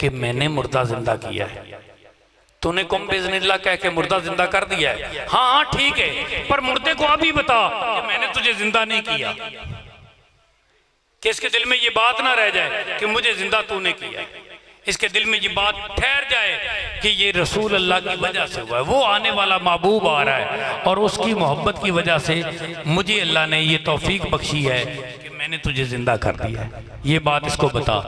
कि मैंने मुर्दा जिंदा किया है। तूने कुम बिज़निल्लाह कह के मुर्दा जिंदा कर दिया है, हाँ हाँ ठीक है, पर मुर्दे को अभी बता कि मैंने तुझे जिंदा नहीं किया, कि इसके दिल में ये बात ना रह जाए कि मुझे जिंदा तूने किया, इसके दिल में ये बात ठहर जाए कि ये रसूल अल्लाह की वजह से हुआ है, वो आने वाला महबूब आ रहा है और उसकी मोहब्बत की वजह से मुझे अल्लाह ने ये तौफीक बख्शी है कि मैंने तुझे जिंदा कर दिया है। ये बात इसको बता।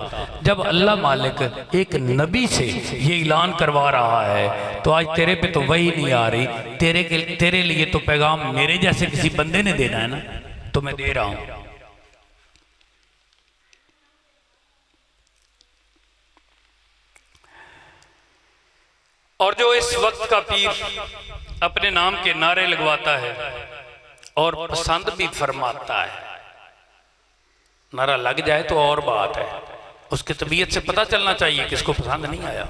जब अल्लाह मालिक एक नबी से ये ऐलान करवा रहा है तो आज तेरे पे तो वही नहीं आ रही, तेरे लिए तो पैगाम मेरे जैसे किसी बंदे ने देना है ना, तो मैं दे रहा हूं। और जो इस वक्त का पीर अपने नाम के नारे लगवाता है और पसंद भी फरमाता है, नारा लग जाए तो और बात है, उसकी तबीयत से पता चलना चाहिए कि इसको पसंद नहीं आया,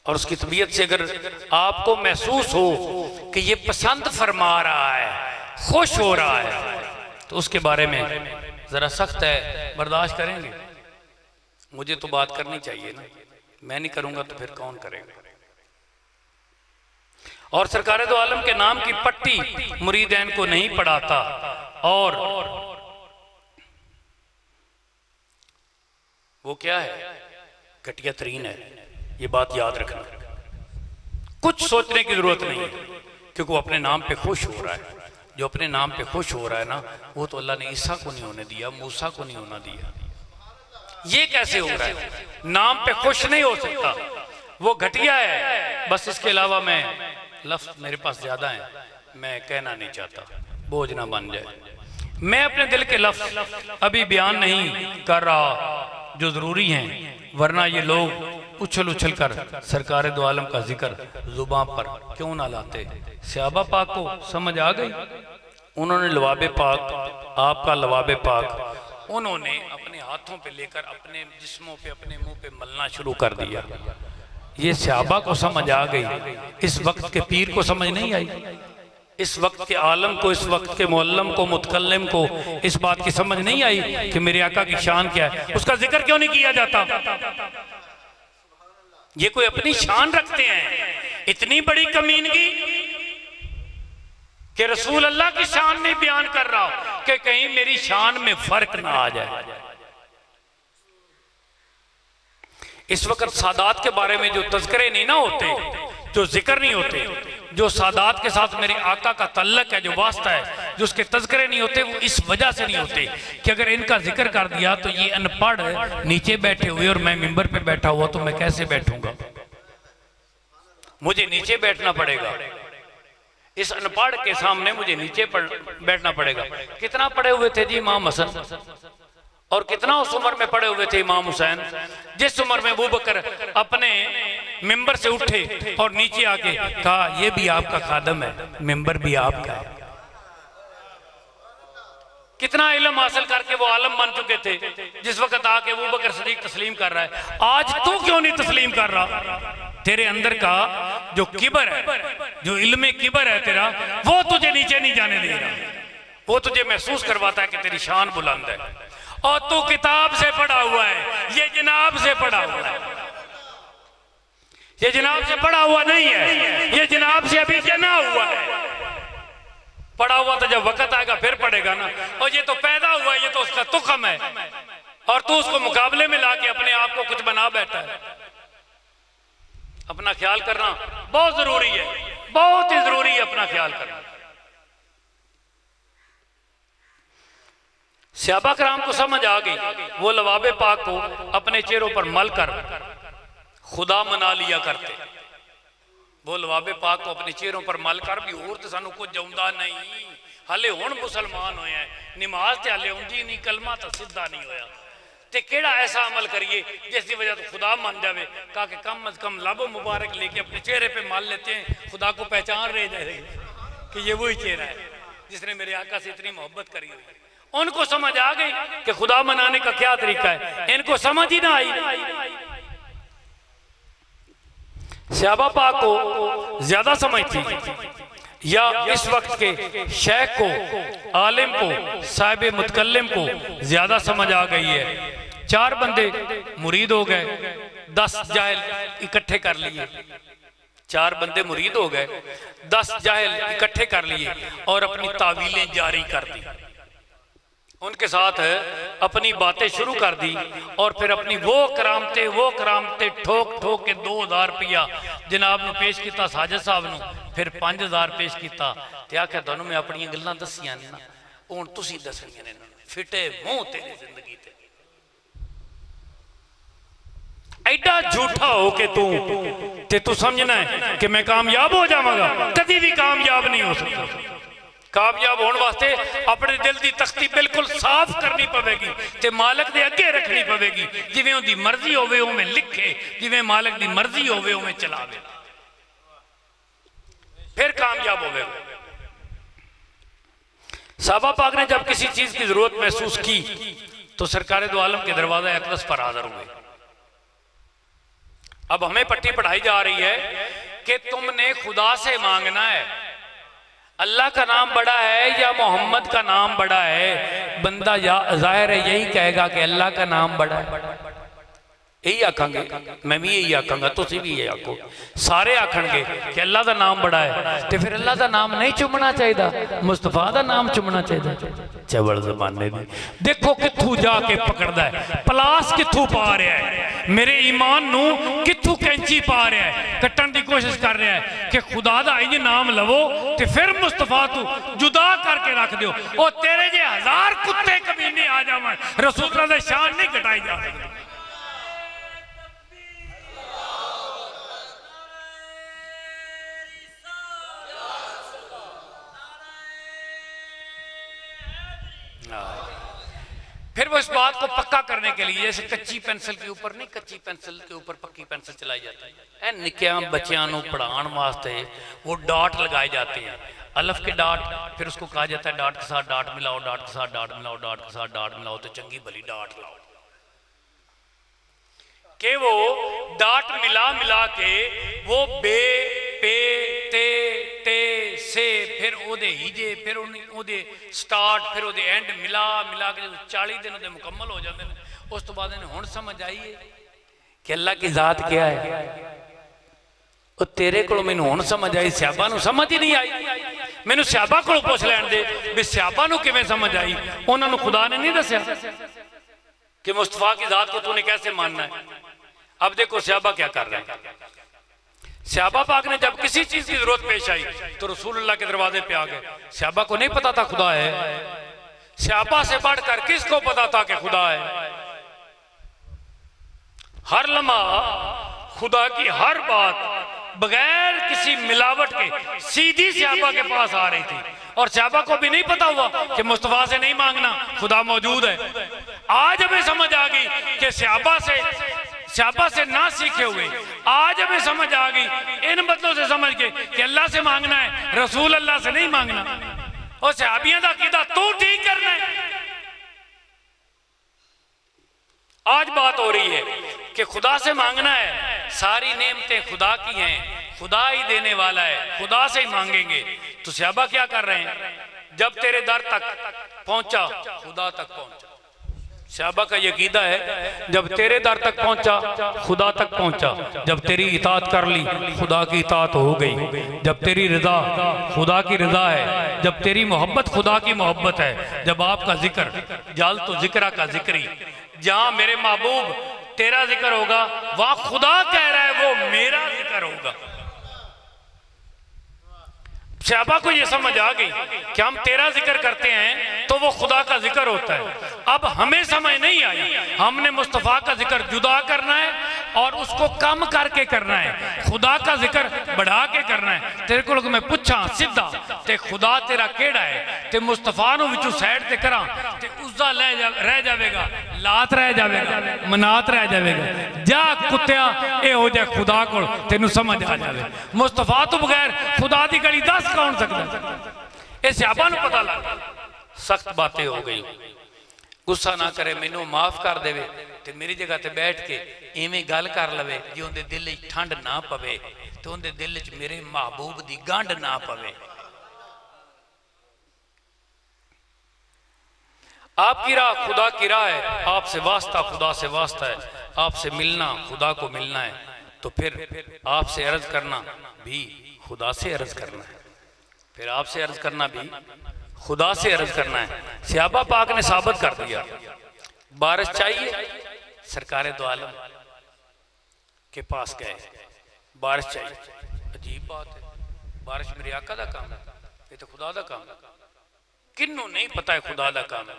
और उसकी तबीयत से अगर आपको महसूस हो कि ये पसंद फरमा रहा है, खुश हो रहा है, तो उसके बारे में जरा सख्त है, बर्दाश्त करेंगे। मुझे तो बात करनी चाहिए ना, मैं नहीं करूंगा तो फिर कौन करेगा। और सरकार दो आलम के नाम की पट्टी मुरीदैन को नहीं पढ़ाता, और वो क्या है, घटिया तरीन है, ये बात याद रखना। कुछ सोचने की जरूरत नहीं है, क्योंकि वो अपने नाम पे खुश हो रहा है। जो अपने नाम पे खुश हो रहा है ना, वो तो अल्लाह ने ईसा को नहीं होने दिया, मूसा को नहीं होना दिया। ये कैसे हो रहा है, नाम पे खुश नहीं हो सकता, वो घटिया है। बस इसके अलावा मैं लफ्ज़ मेरे पास ज्यादा है, मैं कहना नहीं चाहता, बोझ ना बन जाए। मैं अपने दिल के लफ्ज़ अभी बयान नहीं कर रहा जो जरूरी हैं, वरना ये लोग उछल उछल कर सरकार दो आलम का जिक्र जुबान पर क्यों ना लाते। सहाबा पाक को समझ आ गई, उन्होंने लवाबे पाक, आपका लवाबे पाक उन्होंने अपने हाथों पे लेकर अपने जिस्मों पे, अपने मुंह पे मलना शुरू कर दिया। ये सहाबा को समझ आ गई, इस वक्त के पीर को समझ नहीं आई, इस वक्त के आलम को, इस वक्त के मुअल्लम को, मुतकल्लिम को इस बात की समझ नहीं आई कि मेरे आका की शान क्या है, उसका जिक्र क्यों नहीं किया जाता। ये कोई अपनी शान रखते हैं, इतनी बड़ी कमीनगी कि रसूल अल्लाह की शान नहीं बयान कर रहा कि कहीं मेरी शान में फर्क ना आ जाए। इस वक्त सादात के बारे में जो तज़किरे नहीं ना होते, जो जिक्र नहीं होते, जो सादात के साथ मेरे आका का तल्लक है, जो वास्ता है, जो उसके तज़किरे नहीं होते, वो इस वजह से नहीं होते कि अगर इनका जिक्र कर दिया तो ये अनपढ़ नीचे बैठे हुए और मैं मिंबर पे बैठा हुआ, तो मैं कैसे बैठूंगा, मुझे नीचे बैठना पड़ेगा, इस अनपढ़ के सामने मुझे नीचे बैठना पड़ेगा। कितना पढ़े हुए थे जी इमाम हसन, और कितना उस उम्र में पड़े हुए थे इमाम हुसैन, जिस उम्र में अबू बकर अपने मिंबर से उठे और नीचे आके कहा ये भी आपका खादम है, मिंबर भी आपका है। कितना इल्म हासिल करके वो आलम बन चुके थे, जिस वक्त आके अबू बकर सदीक तस्लीम कर रहा है। आज तू क्यों नहीं तस्लीम कर रहा? तेरे अंदर का जो किबर है, जो इल्मे किबर है तेरा, वो तुझे नीचे नहीं जाने दे रहा, वो तुझे महसूस करवाता है कि तेरी शान बुलंद है। और तू किताब से पढ़ा हुआ है, ये जनाब से पढ़ा हुआ है, ये जनाब से पढ़ा हुआ नहीं है, ये जनाब से अभी जना हुआ है। पढ़ा हुआ तो जब वक्त आएगा फिर पढ़ेगा ना, और ये तो पैदा हुआ, ये तो उसका तुखम है, और तू उसको मुकाबले में लाके अपने आप को कुछ बना बैठा है। अपना ख्याल करना बहुत जरूरी है, बहुत ही जरूरी है अपना ख्याल करना। सहाबा कराम को समझ आ गई, वो लवाबे पाक को अपने चेहरों पर मल कर खुदा मना लिया करते। वो लवाबे पाक को अपने चेहरों पर मल कर भी और तो सानू कुछ आउंदा नहीं, हाले हुण मुसलमान होए हैं, नमाज ते हाले आउंदी नहीं, कलमा तो सीधा नहीं होया, ते केड़ा ऐसा अमल करिए जिसकी वजह तो खुदा मान जावे। कहा कि कम अज कम लाबो मुबारक लेके अपने चेहरे पे मल लेते हैं, खुदा को पहचान रहे जाए कि ये वही चेहरा है जिसने मेरे आका से इतनी मोहब्बत करी हुई। उनको समझ आ गई कि खुदा मनाने का क्या तरीका है, इनको समझ ही ना आई। सहाबा पाक को ज्यादा समझ थी, या इस वक्त के शेख को, आलिम को, साहिब मुतकल्लिम को ज्यादा समझ आ गई है। चार बंदे मुरीद हो गए, 10 जाहिल इकट्ठे कर लिए, 4 बंदे मुरीद हो गए, 10 जाहिल इकट्ठे कर लिए और अपनी तावीलें जारी कर दी, उनके साथ अपनी बातें शुरू कर दी और फिर अपनी वो करामते ठोक ठोक के 2000 रुपया जनाब नूं पेश किया, साजिद साहब नूं, फिर 5000 पेश किया। ते आख्या तुहानूं मैं अपनी गल्लां दसियां ने ना, हुण तुसीं दसणियां ने, फिटे मुंह तेरी जिंदगी ते। एडा झूठा हो के तू समझना है कि मैं कामयाब हो जावांगा, कभी भी कामयाब नहीं हो सकता। कामयाब होने वास्ते अपने दिल की तख्ती बिल्कुल साफ करनी पवेगी ते मालिक दे अगे रखनी पवेगी, जिवें उहदी मर्जी होवे उवें लिखे, जिवें मालिक दी मर्जी होवे उवें चलावे, फिर कामयाब होवेगा। साहबा पाक ने जब किसी चीज की जरूरत महसूस की तो सरकार दो आलम के दरवाजा अक़दस पर हाजिर हुए। अब हमें पट्टी पढ़ाई जा रही है कि तुमने खुदा से मांगना है, अल्लाह का नाम बड़ा है या मोहम्मद का नाम बड़ा है। बंदा जाहिर है यही कहेगा कि अल्लाह का नाम बड़ा है, यही आखांगे, मैं भी यही आखांगा, तुसी भी यही आखो, सारे आखणगे कि अल्लाह का नाम बड़ा है। तो फिर अल्लाह का नाम नहीं चुमना चाहिए, मुस्तफा का नाम चुमना चाहिए। चवड़ जमाने दी देखो कित्थू जाके पकड़दा है, पलास कित्थू पा रहा है, मेरे ईमान नू कित्थू कैंची पा रहा है, कट्टन की कोशिश कर रहा है कि खुदा दा इंज नाम लवो ते फिर मुस्तफा तू जुदा करके रख दियो। ओ तेरे जे 1000 कुत्ते कमीने आ जावन, रसूल दा शान नहीं घटाई जा सकती। फिर वो इस बात को पक्का करने के लिए, जैसे कच्ची पेंसिल के ऊपर नहीं, कच्ची पेंसिल के ऊपर पक्की पेंसिल चलाई जाती है, निक्किया बच्चों को पढ़ाने वास्ते वो डाट लगाए जाते हैं, अलफ के डाट, फिर उसको कहा जाता है डाट के साथ डाट मिलाओ, डाट के साथ डाट मिलाओ, डाट के साथ डाट मिलाओ तो चंगी भली डाट लाओ। कि वो डाट मिला मिला के वो बे पे ते ते से फिर ओदे हिजे, फिर ओदे स्टार्ट, फिर ओदे एंड मिला मिला के 40 दिन ओदे मुकम्मल हो जाते हैं। उस तो बाद हुण समझ आई है कि अल्लाह की जात क्या है। वो तेरे को मैनू हुण समझ आई, सहाबा नू समझ ही नहीं आई। मैनू सहाबा को पुछ लैण दे भी सहाबा नू किवें समझ आई। उन्होंने खुदा ने नहीं दसिया कि मुस्तफा की जात को तूने कैसे मानना है। अब देखो सहाबा क्या कर रहे हैं। सहाबा पाक ने जब किसी चीज की जरूरत पेश आई तो रसूलुल्लाह के दरवाजे पे आ गए। सहाबा को नहीं पता था खुदा है, सहाबा से बढ़कर किसको पता था कि खुदा है। हर लम्हा खुदा की हर बात बगैर किसी मिलावट के सीधी सहाबा के पास आ रही थी और सहाबा को भी नहीं पता हुआ कि मुस्तफा से नहीं मांगना, खुदा मौजूद है। आज हमें समझ आ गई कि सहाबा से ना सीखे हुए आज हमें समझ आ गई इन बदलों से समझ के कि अल्लाह से मांगना है, रसूल अल्लाह से नहीं मांगना। और सहाबियों का कीदा तू ठीक करना है। आज बात हो रही है कि खुदा से मांगना है, सारी नेमतें खुदा की हैं, खुदा ही देने वाला है, खुदा से ही मांगेंगे। तो सहाबा क्या कर रहे हैं, जब तेरे दर तक पहुंचा खुदा तक पहुंचा। सहाबा का ये कीदा है, जब तेरे दर तक पहुंचा खुदा तक पहुंचा। जब तेरी इताअत कर ली खुदा की इताअत हो गई। जब तेरी रिदा खुदा की रिदा है, जब तेरी मोहब्बत खुदा की मोहब्बत है। जब आपका जिक्र जाल तो जिक्रा का जिक्री, जहां मेरे महबूब तेरा जिक्र होगा वहां खुदा कह रहा है वो मेरा जिक्र होगा। सहाबा को यह समझ आ गई कि हम तेरा जिक्र करते हैं तो वो खुदा का जिक्र होता है। अब हमें समझ नहीं आई, हमने मुस्तफा का जिक्र जुदा करना है और उसको कम करके करना है, खुदा का जिक्र बढ़ा के करना है। तेरे को मैं पूछा सीधा ते खुदा तेरा केड़ा है, ते मुस्तफा नु विचों साइड ते करा ते उसदा रह जाएगा, लात रह जाएगा, मनात रह जाएगा। जा कुत्तिया ए हो जाए खुदा को तेनू समझ आ जाए। मुस्तफा तो बगैर खुदा दी गली दस कौन सकता। ये सहाबा नू पता लगा। सख्त बातें हो गई, गुस्सा ना करे, मैनू माफ कर देवे ते मेरी जगह ते बैठ के इवें गल कर लवे जे उनके दिल च ठंड ना पवे तो उनके दिल च मेरे महबूब दी गंढ ना पवे। आपकी राह खुदा की राह है, आपसे वास्ता खुदा से वास्ता है। आपसे मिलना खुदा को मिलना है, तो फिर आपसे अर्ज करना भी खुदा से अर्ज करना है, फिर आपसे अर्ज करना भी खुदा से अर्ज करना है। सहाबा पाक ने साबित कर दिया, बारिश चाहिए, सरकारे दो आलम के पास गए, बारिश चाहिए। अजीब बात है, बारिश मेरे आका दा काम है, ये तो खुदा दा काम है। किन्नू नहीं पता है खुदा दा काम है,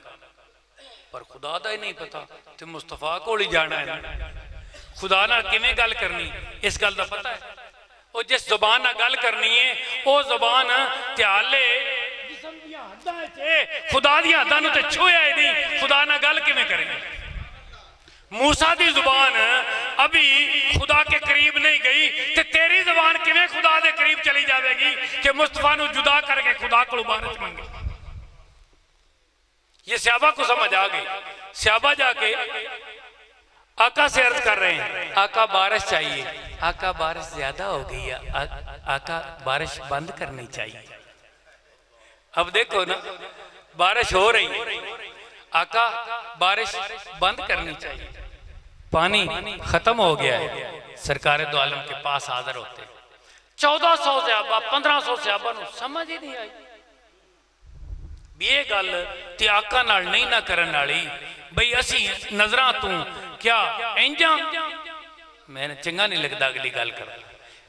पर खुदा दा ही नहीं पता तो मुस्तफा को ही जाना है ना। खुदा नाल किवें गल करनी इस गल दा पता है। और जिस जुबान नाल गल करनी है वो जुबान त्याले जिस्म दी हद्दां च खुदा दी हद्दां नूं ते छुया ही नहीं, खुदा नाल गल किवें करेंगे। मूसा दी जुबान अभी खुदा के करीब नहीं गई, ते तेरी जुबान किवें खुदा दे करीब चली जाएगी कि मुस्तफा नूं जुदा करके खुदा कोलों बारिश मंगे। ये सहाबा को समझ आ गई। सहाबा जाके आका से अर्ज कर रहे हैं, आका बारिश चाहिए, आका बारिश ज्यादा हो गई है, आका बारिश बंद करनी चाहिए। अब देखो ना, बारिश हो रही है, आका बारिश बंद करनी चाहिए। पानी खत्म हो गया है, सरकारे दो आलम के पास हाजिर होते 1400 सहाबा 1500 सहाबा नूं समझ ही नहीं आई ये गल ते आका नाल नहीं ना करन वाली। बई असी नजरां तू क्या इंजा, मैंने चंगा नहीं लगता अगली गल कर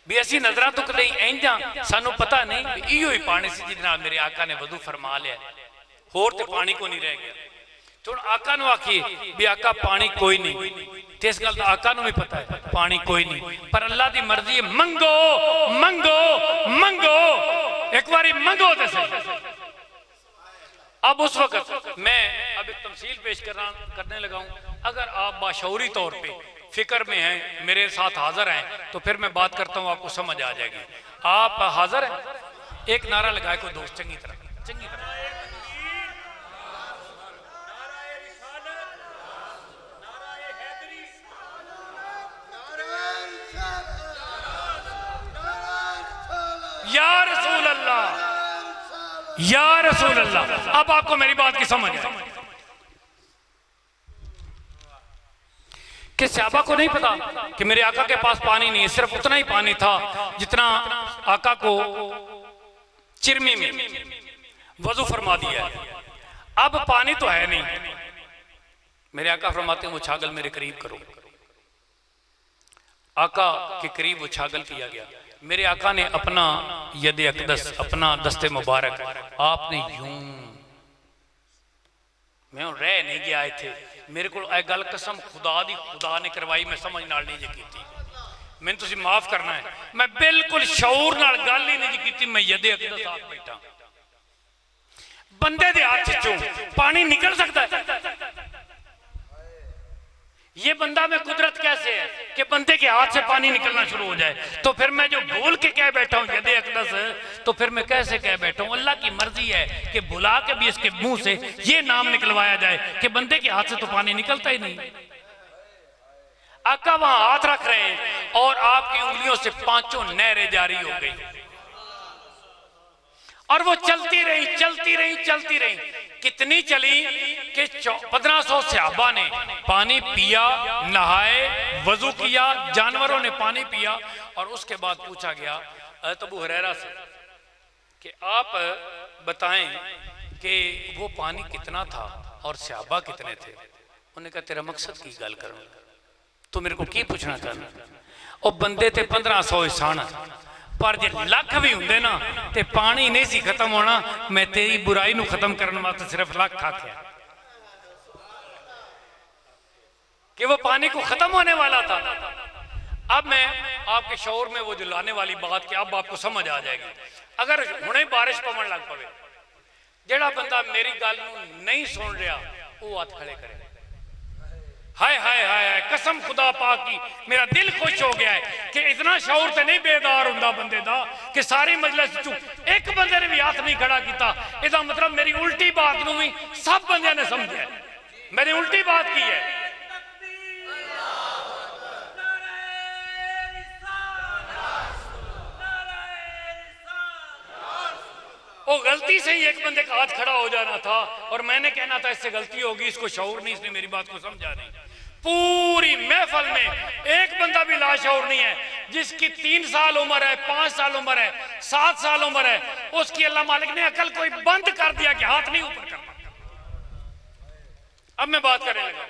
भी असी नजरां तो कदे इंजा, सानू पता नहीं इहो ही पानी सी जिहदे नाल मेरे आका ने वधू फरमा लिया, होर ते पानी को नहीं रह गया। तो आका नूं आखिए भी आका पानी कोई नहीं, ते इस गल दा आका नूं भी पता है पानी कोई नहीं, पर अल्लाह दी मर्जी है मंगो मंगो मंगो, एक बारी मंगो ते सही। अब उस वक्त मैं अब एक तमसील पेश करने लगा हूं। अगर आप बाशऊरी तौर पे फिक्र में हैं, मेरे साथ हाजिर हैं, तो फिर मैं बात करता हूं, आपको समझ आ जाएगी। आप हाजिर हैं? एक नारा लगाए कोई दोस्त चंगी तरह चंगी तरह। या रसूल अल्लाह, या रसूल अल्लाह। अब आपको मेरी बात की समझ है कि सहाबा को नहीं पता कि मेरे आका के पास पानी नहीं है, सिर्फ उतना ही पानी था जितना आका को चिरमी में वजू फरमा दिया है। अब पानी तो है नहीं, मेरे आका फरमाते हैं वो छागल मेरे करीब करो। आका के करीब वो छागल किया गया। मेरे आका ने अपना यदे अकदस, अपना दस्ते मुबारक आपने यूं, मैं रह नहीं गया थे, मेरे को गल कसम खुदा दी खुदा ने करवाई, मैं समझ नाल नहीं जी की, मैंने तुसी माफ करना है, मैं बिल्कुल शऊर नाल गल ही नहीं जी की। मैं यदे अकदस आप बैठा, बंदे दे हाथ चों पानी निकल सकता है? ये बंदा में कुदरत कैसे है कि बंदे के हाथ से पानी निकलना शुरू हो जाए? तो फिर मैं जो भूल के कह बैठा हूं यदे अकदस, तो फिर मैं कैसे कह बैठा हूं? अल्लाह की मर्जी है कि बुला के भी इसके मुंह से ये नाम निकलवाया जाए कि बंदे के हाथ से तो पानी निकलता ही नहीं। आका वहां हाथ रख रहे हैं और आपकी उंगलियों से 5 नहरें जारी हो गई और वो चलती रही चलती रही चलती रही। कितनी चली कि 1500 सहाबा ने पानी पिया, नहाए, वजू किया, जानवरों ने पानी पिया। और उसके बाद पूछा गया अबू हुरैरा से कि आप बताएं कि वो पानी कितना था और सहाबा कितने थे। उन्होंने कहा तेरा मकसद की गल करूं, तो मेरे को की पूछना चाहना? और बंदे थे 1500 सन, पर जे लख भी होंगे ना ते पानी नहीं सी खत्म होना। मैं तेरी बुराई नू खत्म करने वास्ते सिर्फ लख आख्या कि वो पानी को खत्म होने वाला था। अब मैं आपके शौर में वो जो लाने वाली बात कि अब आपको समझ आ जाएगी। अगर हुणे बारिश पवन लग पवे, जेड़ा बंदा मेरी गल नू नहीं सुन रहा वो हाथ खड़े करे। हाय हाय हाय हाय, कसम खुदा पाक की मेरा दिल खुश हो गया है कि इतना शौर तो नहीं बेदार होंदा बंदे दा कि सारी मजलिस चू एक बंदे ने भी हाथ नहीं खड़ा किया। इसका मतलब मेरी उल्टी बात नू भी सब बंदे ने समझा, मेरी उल्टी बात की है। वो गलती से ही एक बंदे का हाथ खड़ा हो जाना था और मैंने कहना था इससे गलती होगी, इसको शऊर नहीं, इसने मेरी बात को समझा नहीं। पूरी महफल में एक बंदा भी लाशौर नहीं है। जिसकी 3 साल उम्र है, 5 साल उम्र है, 7 साल उम्र है, उसकी अल्लाह मालिक ने अकल कोई बंद कर दिया कि हाथ नहीं ऊपर करना। अब मैं बात करने लगा।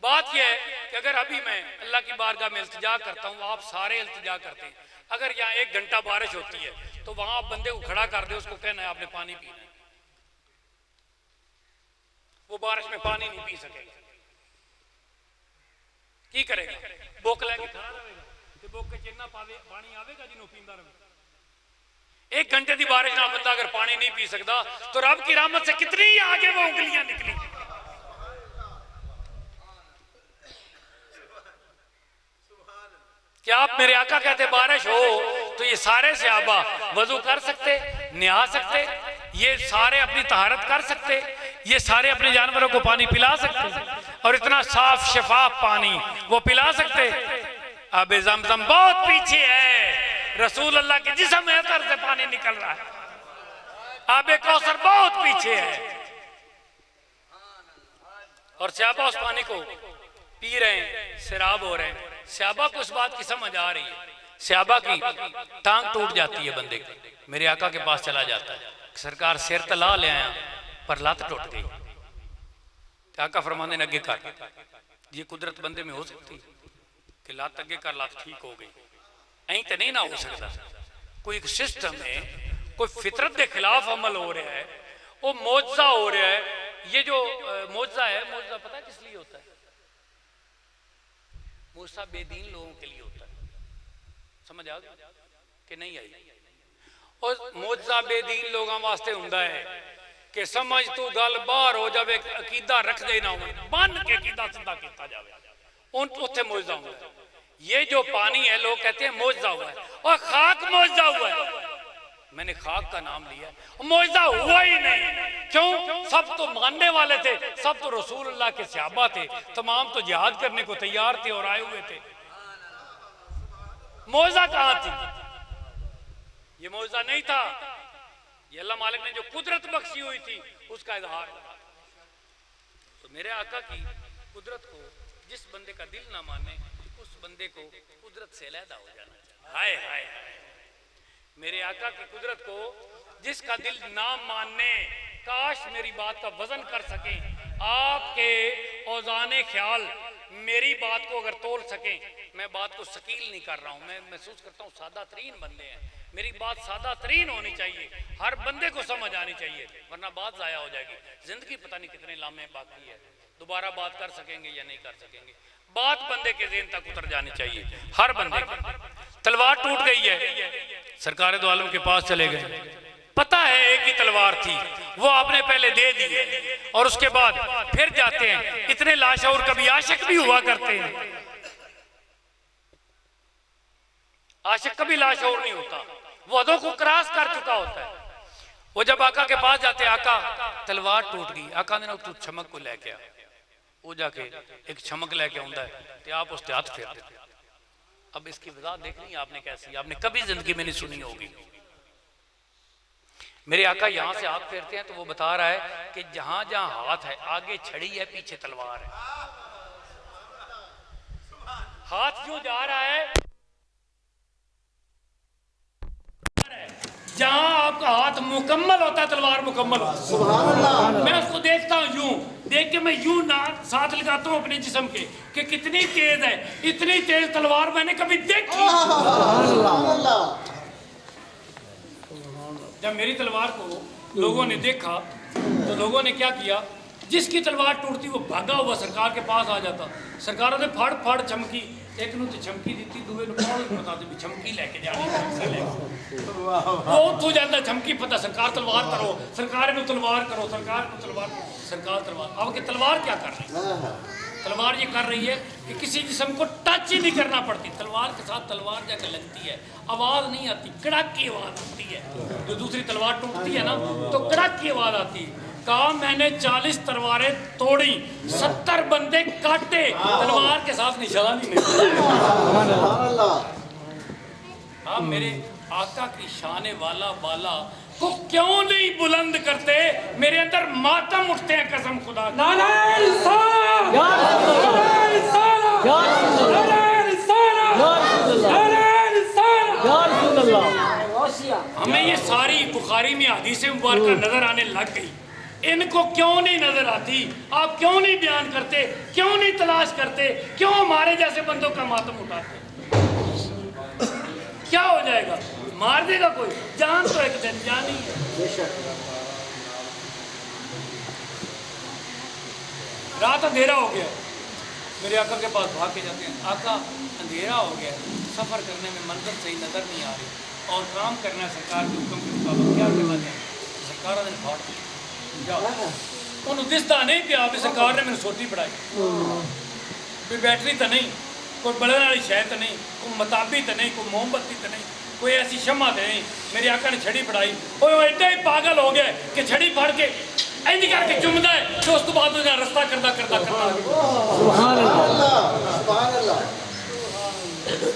बात यह है कि अगर अभी मैं अल्लाह की बारगाह में इल्तिजा करता हूँ, आप सारे इल्तिजा करते हैं, अगर यहाँ 1 घंटा बारिश होती है तो वहां आप बंदे को खड़ा कर दे, उसको कहना है आपने पानी पीना है, वो बारिश में पानी नहीं पी सकेगा। की करेगा? भुख लगे खड़ा रहेगा ते भुख के जिन्ना पावे पानी आवेगा जिन्हों पींदा रहे। 1 घंटे की बारिश ना बंदा अगर पानी नहीं पी सकता तो रब की रहमत से कितनी आगे वो उंगलियां निकली। क्या आप मेरे आका कहते बारिश हो तो ये सारे सहाबा वजू कर सकते, नहा सकते, ये सारे अपनी तहारत कर सकते, ये सारे अपने जानवरों को पानी पिला सकते, और इतना साफ शफाफ पानी वो पिला सकते। अब जमजम बहुत पीछे है, रसूल अल्लाह के जिस्म एतर से पानी निकल रहा है। आबे कौसर बहुत पीछे है और सहाबा उस पानी को पी रहे हैं, शराब हो रहे हैं। सहाबा को उस बात की समझ आ रही है, सहाबा की टांग टूट जाती है बंदे की। मेरे आका के पास चला जाता है, सरकार सिर तला ले आया पर लत टूट गई। आका फरमाने अगे कर, ये कुदरत बंदे में हो सकती है कि लत अगे कर, लत ठीक हो गई। ऐं तो नहीं ना हो सकता। कोई एक सिस्टम है, कोई फितरत के खिलाफ अमल हो रहा है, वो मौजजा हो रहा है। ये जो मौजजा है, मौजजा पता है किस लिए होता है? मूसा बेदीन लोगों के लिए होता है। समझ आ गई कि नहीं आई? और मौजजा बेदीन लोगों वास्ते हुंदा है कि समझ तू गल बाहर हो जाए, अकीदा रख देना बन के अकीदा सीधा किया जाए, उन उत्थे मौजजा हुआ है। ये जो पानी है लोग कहते हैं मौजजा हुआ है, और खाक मौजजा हुआ है। मैंने खाक का नाम लिया, मौजजा हुआ ही नहीं। क्यों? सब तो मानने वाले थे, सब तो रसूल अल्लाह के सहाबा थे, तमाम तो जिहाद करने को तैयार थे और आए हुए थे। मौजजा कहां थी? ये मौजजा नहीं था, ये अल्लाह मालिक ने जो कुदरत बख्शी हुई थी उसका इजहार। तो मेरे आका की कुदरत को जिस बंदे का दिल ना माने, उस बंदे को कुदरत से अलहदा हो जाना चाहिए। हाय हाय हाय। मेरे आका की कुदरत को जिसका दिल ना मानने, काश मेरी बात का वजन कर सके, आपके औजाने ख्याल मेरी बात को अगर तोल सके। मैं बात को शकील नहीं कर रहा हूं, मैं महसूस करता हूं सादा तरीन बंदे हैं, मेरी बात सादा तरीन होनी चाहिए, हर बंदे को समझ आनी चाहिए, वरना बात जाया हो जाएगी। जिंदगी पता नहीं कितने लामे बाकी है, दोबारा बात कर सकेंगे या नहीं कर सकेंगे। बात बंदे के ज़हन तक उतर जानी चाहिए, हर बंदे की। तलवार टूट गई है, सरकार दो आलम के पास चले गए, पता है एक ही तलवार थी, वो आपने पहले दे दी है, और उसके बाद फिर जाते हैं। इतने लाशौर कभी आशिक भी हुआ करते हैं, आशिक कभी लाशौर नहीं होता, वो अदों को क्रॉस कर चुका होता है। वो जब आका के पास जाते, आका तलवार टूट गई, आका ने तू चमक को लेके आ, वो जाके एक चमक लेके आता है तो आप उसके हाथ फेर देते। अब इसकी वजह देखनी है आपने कैसी, आपने कभी जिंदगी में नहीं सुनी होगी। मेरे आका यहां से हाथ फेरते हैं तो वो बता रहा है कि जहां जहां हाथ है आगे छड़ी है, पीछे तलवार है। हाथ क्यों जा रहा है? जहां आपका हाथ मुकम्मल होता है तलवार मुकम्मल होता है। मैं उसको देखता हूं, यूं देख के मैं यूं ना साथ लगाता हूं अपने जिस्म के कि कितनी तेज है। इतनी तेज तलवार मैंने कभी देखी। जब मेरी तलवार को लोगों ने देखा तो लोगों ने क्या किया, जिसकी तलवार टूटती वो भागा हुआ सरकार के पास आ जाता। सरकारों ने फड़ फड़ चमकी, एक ने तो चमकी दी, दूसरे ने बता दी चमकी लेके जानी, वो तू जाता चमकी पता, सरकार तलवार करो, सरकार ने तलवार करो, सरकार को तलवार, सरकार तलवार। अब के तलवार क्या कर रही है? तलवार ये कर रही है कि किसी जिस्म को टच ही नहीं करना पड़ती, तलवार के साथ तलवार जाकर लगती है, आवाज नहीं आती, कड़क की आवाज आती है। जो दूसरी तलवार टूटती है ना तो कड़क की आवाज आती है। कहा मैंने 40 तलवारें तोड़ी, 70 बंदे काटे, तलवार के साथ निशान ही नहीं। हाँ, मेरे आका की शान वाला वाला को क्यों नहीं बुलंद करते? मेरे अंदर मातम उठते हैं कसम खुदा। या रसूल अल्लाह। हमें ये सारी बुखारी में हदीसें मुबारक नजर आने लग गई, इनको क्यों नहीं नजर आती? आप क्यों नहीं बयान करते, क्यों नहीं तलाश करते, क्यों हमारे जैसे बंदों का मातम उठाते? क्या हो जाएगा? मार देगा कोई? जान तो एक दिन जानी है। रात अंधेरा हो गया, मेरे आका के पास भाग के जाते हैं, आका अंधेरा हो गया, सफ़र करने में मंजिल सही नज़र नहीं आ रही और काम करना है सरकार के हुक्म के मुताबिक, क्या करना चाहिए? सरकार ने फाड़ उन्होंने दिसता नहीं पिया भी सरकार ने मैंने सोटी पढ़ाई, कोई बैटरी तो नहीं, कोई बड़े वाली शय तो नहीं, कोई मताबी तो नहीं, कोई मोमबत्ती तो नहीं, कोई ऐसी शम्मा तो नहीं। मेरे आका ने छड़ी पढ़ाई, और एडा ही पागल हो गया कि छड़ी फाड़ के इंज करके चुमदा है, तो उस तो बाद रास्ता करता करता करता सुभान अल्लाह।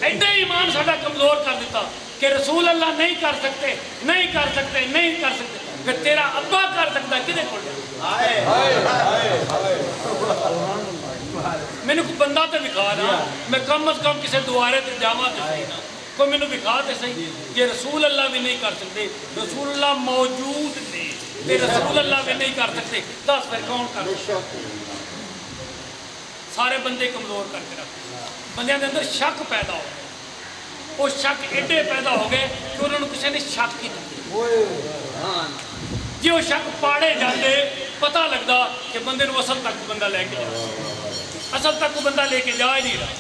एडा ही ईमान साडा कमजोर कर दिता कि रसूल अल्लाह नहीं कर सकते, नहीं कर सकते, नहीं कर सकते, फिर तेरा अब्बा कर सकता किदे कोल? मैंने कोई बंदा तो दिखा ना, मैं कम अज कम किसी दुआरे ते जावा तो सही ना, कोई मैंने दिखा तो सही कि रसूल अल्लाह भी नहीं कर सकते, रसूल अल्लाह मौजूद ने ते रसूल अल्लाह भी नहीं कर सकते, दस फिर कौन कर? सारे बंदे कमजोर करके रखते, बंदे के अंदर शक पैदा हो गया, वो शक एडे पैदा हो गए कि उन्होंने किसी ने शक ही नहीं। जो शक पाड़े जाते पता लगता कि बंदे को असल तक बंदा लेके जा, असल तक को बंदा लेके जा ही नहीं रहा।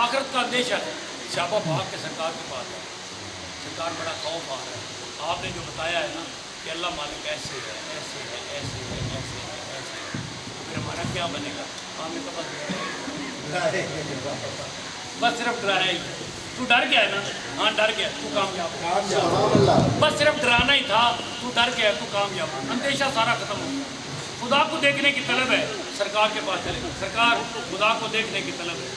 आखिरत का अंदेशा है, शाबा भाग के सरकार के पास है, सरकार बड़ा खौफ आ रहा है, आपने जो बताया है ना कि अल्लाह मालिक ऐसे है, ऐसे है, ऐसे है, ऐसे है, ऐसे है, फिर हमारा क्या बनेगा? हमें तो बस सिर्फ डराया ही। तू डर गया है ना? हाँ डर गया, तू कामयाब। बस सिर्फ डराना ही था, तू डर गया, तू कामयाब, अंदेशा सारा खत्म हो गया। खुदा को देखने की तलब है, सरकार के पास चले, सरकार खुदा को देखने की तलब है,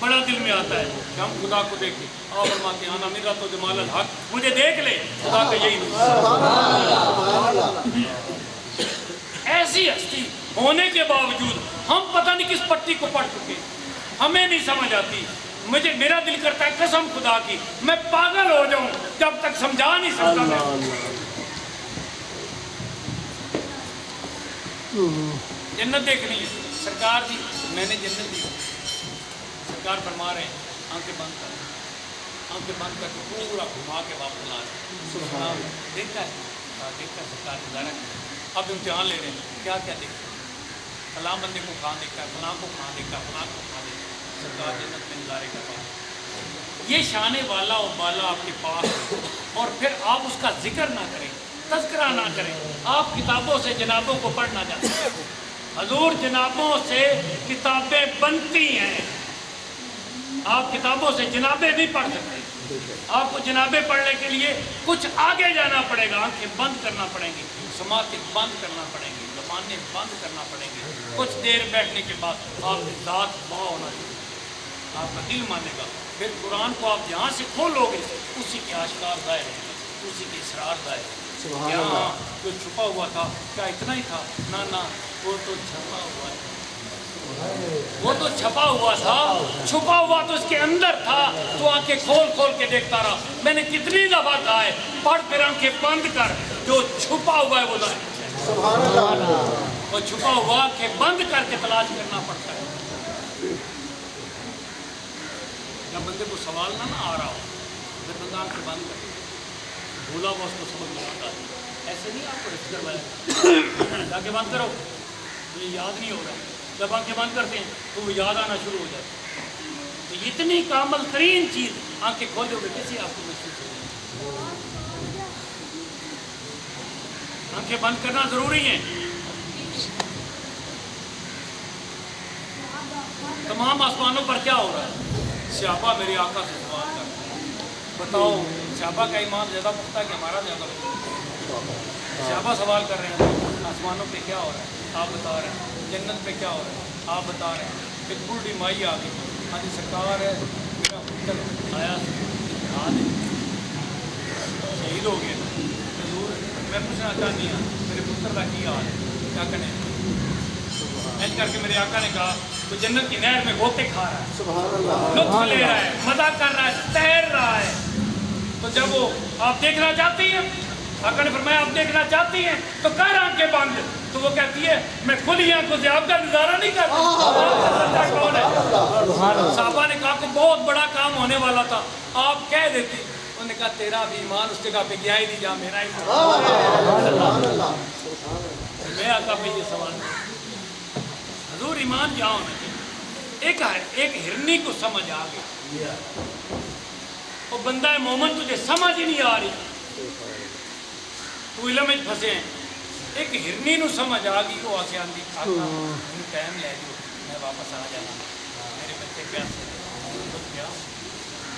बड़ा दिल में आता है कि हम खुदा को देखें। और फरमाते हैं आना मेरा तो जमाल अल हक, मुझे देख ले, खुदा का यही नहीं। ऐसी हस्ती होने के बावजूद हम पता नहीं किस पट्टी को पढ़ चुके, हमें नहीं समझ आती। मुझे मेरा दिल करता है कसम खुदा की मैं पागल हो जाऊं जब तक समझा नहीं सकता मैं। जन्नत देखनी है सरकार की, मैंने जन्नत दी, सरकार फरमा रहे हैं आंखें बंद कर, आंखें बंद करके पूरा घुमा के वापस ला रहे, देखता है देखता है सरकार गुजारा। अब इम्तिहान ले रहे हैं, क्या क्या देखते हैं, फलां बंदे को कहाँ देखता है, फलां को कहाँ देखता है, फलां को कहाँ देखता है, सरकार जन्नत में नज़ारे का पास। ये शाने वाला और बाला आपके पास है, और फिर आप उसका जिक्र ना करें, तज़किरा ना करें, आप किताबों से जनाबों को पढ़ना चाहते हैं। हजूर जनाबों से किताबें बनती हैं, आप किताबों से जनाबें भी पढ़ सकते हैं। आपको जनाबें पढ़ने के लिए कुछ आगे जाना पड़ेगा, आंखें बंद करना पड़ेंगी, समातें बंद करना पड़ेंगी, ज़बानें बंद करना पड़ेंगी। कुछ देर बैठने के बाद आपकी ज़ात वाह होना चाहिए, आपका दिल मानेगा। फिर कुरान को आप जहाँ से खोलोगे उसी के आश्कार दायर है, उसी के इसरार दायर है। यहाँ जो छुपा हुआ था क्या इतना ही था? ना ना, वो तो छपा हुआ है, वो तो छपा हुआ था, छुपा हुआ तो उसके अंदर था, तो आंखें खोल खोल के देखता रहा। मैंने कितनी दफा कहा है पढ़ फिर आंखें बंद कर, जो छुपा हुआ है वो दायर, वो छुपा हुआ आंखें बंद करके तलाश करना पड़ता है। जब बंदे को सवाल ना आ रहा हो, जब बंदा आंखें बंद कर भूला हुआ उसको समझ में आता है, ऐसे नहीं आपको रिफ्ट करवाया आंखें बंद करो, ये याद नहीं हो रहा। जब आंखें बंद करते हैं तो वो याद आना शुरू हो जाता है। तो इतनी कामल तरीन चीज आंखें खोले हुए कैसे आपको महसूस हो? आंखें बंद करना जरूरी है। तमाम आसमानों पर क्या हो रहा है? स्यापा मेरे आका से सवाल कर, बताओ स्यापा का ईमान ज़्यादा पुख्ता है कि हमारा ज़्यादा पुख्ता? स्यापा सवाल कर रहे हैं आसमानों पे क्या हो रहा है, आप बता रहे हैं। जन्नत पे क्या हो रहा है, आप बता रहे हैं। एक बूढ़ी माई आ गई, हाँ जी सरकार है मेरा पुत्र आया आज शहीद हो गया, जरूर मैं पूछना चाहती हूँ मेरे पुत्र का की हाल है, क्या करें? ऐसे करके मेरे आका ने कहा वो जन्नत की नहर में गोते खा रहा है, सुभान अल्लाह, लुत्फ ले रहा है, मजा कर रहा है, तैर रहा है। तो जब वो आप देखना चाहती हैं, आका ने फरमाया आप देखना चाहती हैं तो कर आंखें बंद। तो वो कहती है मैं खुली आंखों से आपका नजारा नहीं कर सकता। कौन है? साहबा ने कहा कि बहुत बड़ा काम होने वाला था, आप कह देती। उन्होंने कहा तेरा भी ईमान उस जगह पे गया ही नहीं जहाँ मेरा ईमान। मैं आका पे ये सवाल हजूर ईमान क्या होना चाहिए? एक हिरनी को समझ आ गई, वो बंदा है मोमन तुझे समझ ही नहीं आ रही, तू इलम में फंसे हैं। एक हिरनी को समझ आ गई, वो आके आंदी आका टाइम ले जो मैं वापस आ जाना, मेरे बच्चे प्यासे।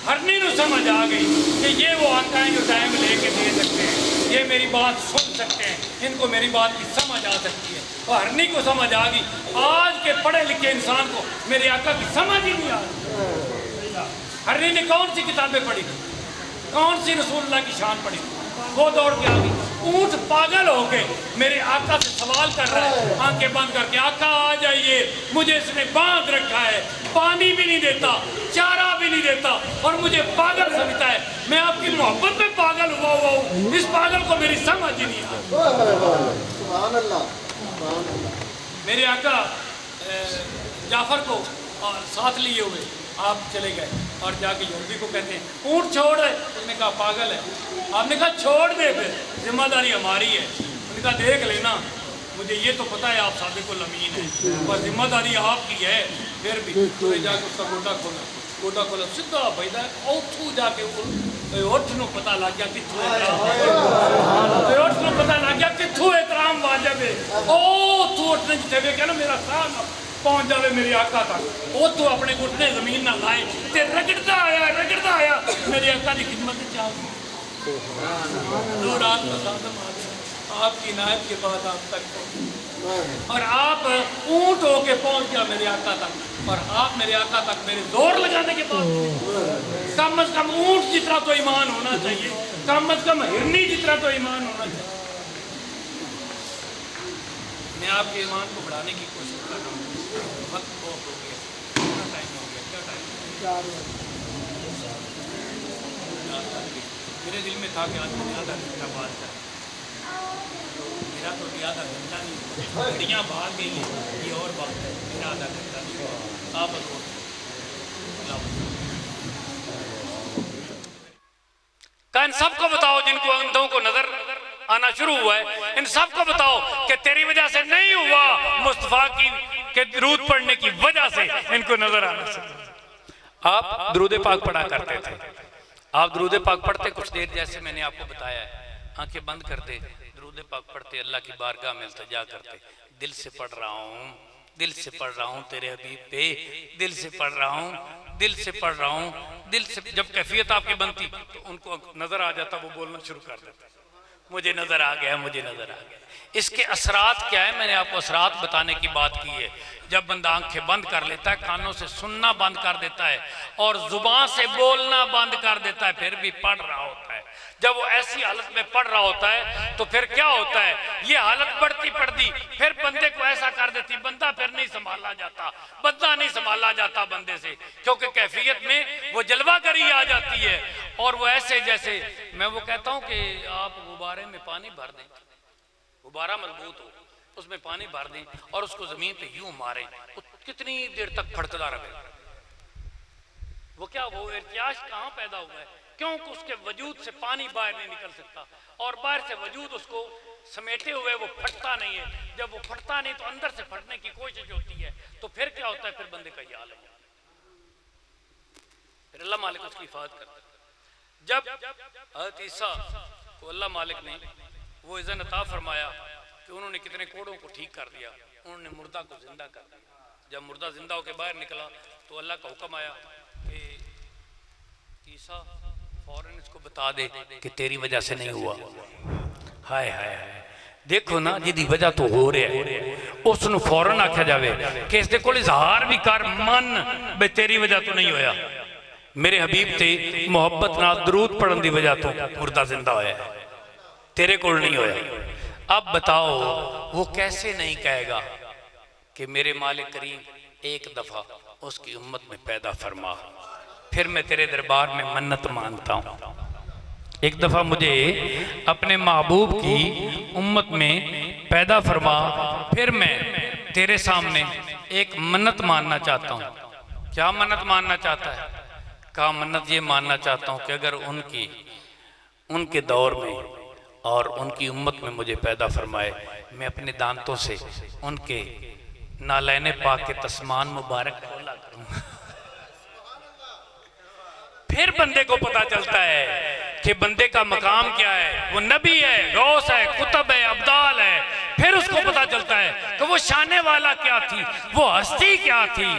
हरनी को समझ आ गई कि ये वो आका है जो टाइम लेके दे सकते हैं, ये मेरी बात सुन सकते हैं, इनको मेरी बात की समझ आ सकती है। और हरनी को समझ आ गई, आज के पढ़े लिखे इंसान को मेरे आका की समझ ही नहीं आ रही। हरनी ने कौन सी किताबें पढ़ी, कौन सी रसूलुल्लाह की शान पढ़ी, वो दौड़ के आ गई। ऊंट पागल हो गए, मेरे आका से सवाल कर रहा है आंखें बंद करके, आका आ जाइए, मुझे इसने बांध रखा है, पानी भी नहीं देता, चारा भी नहीं देता और मुझे पागल समझता है। मैं आपकी मोहब्बत में पागल हुआ हूँ, इस पागल को मेरी समझ ही नहीं आ। सुभान अल्लाह, मेरे आका जाफर को और साथ लिए हुए आप चले गए और जाके यहूदी को कहते हैं ऊँट छोड़ है। उसने कहा पागल है। आपने कहा छोड़ दे, फिर जिम्मेदारी हमारी है। उन्होंने कहा देख लेना, मुझे ये तो पता है आप सादिकुल अमीन है पर जिम्मेदारी आपकी है। फिर भी उसने जाके उसका गोटा खोला सीधा भैया औथू जाके उठ नो पता लग गया किथों पता लग गया किथों एहतराम वाजिब है। ओ तू उठने जिथे क्या ना मेरा साह पहुंच जावे मेरे आका तक, वो तो अपने घुटने जमीन ना लाए ते रगड़ता आया मेरे आका की खिदमत में आ गया। आपकी नायत के बाद आप तक और आप ऊंट होके पहुंच गया मेरे आका तक, और आप मेरे आका तक मेरे जोर लगाने के बाद कम से कम ऊंट जितना तो ईमान होना चाहिए, कम से कम हिरनी जितना तो ईमान होना चाहिए। मैं आपके ईमान को बढ़ाने की कोशिश कर रहा हूँ। वक्त बहुत हो गया, कितना टाइम हो गया, क्या टाइम? मेरे दिल में था कि आज मैंने आधा घंटा बात कर, मेरा तो आधा घंटा नहीं, घड़ियाँ भाग गई हैं, ये और बात है, मेरा आधा घंटा नहीं हुआ। आप इन सबको बताओ जिनको अंधों को नजर आना शुरू हुआ है, इन सबको बताओ कि तेरी वजह से नहीं हुआ, मुस्तफा की के दरूद पढ़ने की वजह से इनको नजर आना शुरू। आप दरूद पाक पढ़ा करते थे, आप दरूद पाक पढ़ते कुछ देर, जैसे मैंने आपको बताया है, आंखें बंद करते दरूद पाक पढ़ते, अल्लाह की बारगाह में इल्तिजा करते, दिल से पढ़ रहा हूँ, दिल से पढ़ रहा हूँ तेरे हबीब पे, दिल से पढ़ रहा हूँ, दिल से पढ़ रहा हूँ, दिल से। जब कैफियत आपकी बनती तो उनको नजर आ जाता, वो बोलना शुरू कर देता, मुझे नजर आ गया, मुझे नजर आ गया। इसके असरात क्या है, मैंने आपको असरात बताने की बात की है। जब बंदा आंखें बंद कर लेता है, कानों से सुनना बंद कर देता है और जुबान से बोलना बंद कर देता है, फिर भी पढ़ रहा होता है। जब वो ऐसी हालत में पढ़ रहा होता है तो फिर क्या होता है, ये हालत बढ़ती बढ़ती फिर बंदे को ऐसा कर देती, बंदा फिर नहीं संभाला जाता, बंदा नहीं संभाला जाता बंदे से, क्योंकि कैफियत में वो जलवागरी आ जाती है। और वो ऐसे जैसे मैं वो कहता हूँ कि आप गुब्बारे में पानी भर दें, गुब्बारा मजबूत हो, उसमें पानी भर दें और उसको जमीन पे यूं मारें, वो कितनी देर तक फटकता रहे। वो क्या, वो इर्तियाश कहाँ पैदा हुआ है, क्योंकि उसके वजूद से पानी बाहर नहीं निकल सकता और बाहर से वजूद उसको समेटे हुए वो फटता नहीं है। जब वो फटता नहीं तो अंदर से फटने की कोशिश होती है, तो फिर क्या होता है, फिर बंदे का ये हाल है। फिर अल्लाह मालिक उसकी हिफाजत करता है। जब हज़रत ईसा को अल्लाह मालिक ने वो इज़्ज़त अता फरमाया कि उन्होंने कितने कोड़ों को ठीक कर दिया, उन्होंने मुर्दा को जिंदा कर दिया। जब मुर्दा जिंदा होकर बाहर निकला तो अल्लाह का हुक्म आया कि ईसा फौरन इसको बता दे कि तेरी वजह से नहीं हुआ। हाय हाय हाय, देखो ना जिदी वजह तो हो रहा है उसनू फौरन आख्या जावे कि इसके कोल इजहार भी कर मन बे तेरी वजह तो नहीं होया, मेरे हबीब ते मोहब्बत नाल दरूद पढ़न दी वजह तो मुर्दा जिंदा होया, तेरे कोल नहीं होया। अब बताओ वो कैसे नहीं कहेगा कि मेरे मालिक करीम एक दफ़ा उसकी उम्मत में पैदा फरमा, फिर मैं तेरे दरबार में मन्नत मांगता हूँ। एक दफ़ा मुझे अपने महबूब की उम्मत में पैदा फरमा, फिर मैं तेरे सामने एक मन्नत मानना चाहता हूँ। क्या मन्नत मानना चाहता है? कहा मन्नत ये मानना चाहता हूँ कि अगर उनके दौर में और उनकी उम्मत में मुझे पैदा फरमाए, मैं अपने दांतों से उनके नालैने पाक के तस्मान मुबारक खोला करूँगा। फिर बंदे को पता चलता है कि बंदे का मकाम क्या है। वो नबी है, गौस है, कुतब है, अब्दाल है। फिर उसको पता चलता है कि वो शाने वाला क्या थी, वो हस्ती क्या थी,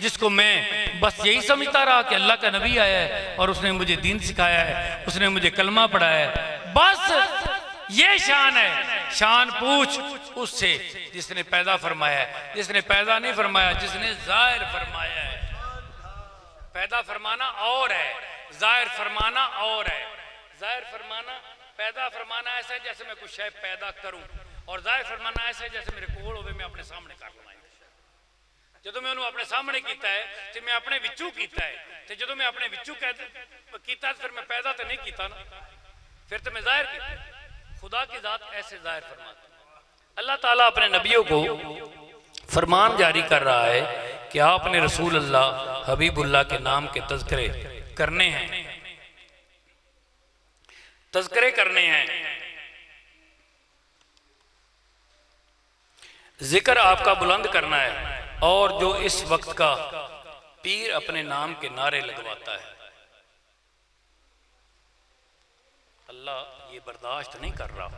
जिसको मैं बस यही समझता रहा कि अल्लाह का नबी आया है और उसने मुझे दीन सिखाया है, उसने मुझे कलमा पढ़ाया है। बस ये शान है। शान पूछ उससे जिसने पैदा फरमाया है, जिसने पैदा नहीं फरमाया, जिसने जाहिर फरमाया है। पैदा फरमाना और है, जाहिर फरमाना और है। जाहिर फरमाना, पैदा फरमाना ऐसा है जैसे मैं कुछ शय पैदा करूं, और जाहिर फरमाना ऐसा है जैसे मेरे कोल होवे मैं अपने सामने कर लवां। जो मैं उन्होंने अपने सामने किया है तो मैं अपने विचू किया है, तो जो मैं अपने विचू किया फिर मैं पैदा तो नहीं किया ना, फिर तो मैं जाहिर किया। खुदा की जात ऐसे जाहिर फरमाता। अल्लाह ताला अपने नबियों को फरमान जारी कर रहा है कि आपने रसूल अल्लाह हबीबुल्लाह के नाम के तज़किरे करने हैं, तज़किरे करने हैं। जिक्र आपका बुलंद करना है। और जो इस वक्त का पीर अपने नाम के नारे लगवाता है, अल्लाह ये बर्दाश्त नहीं कर रहा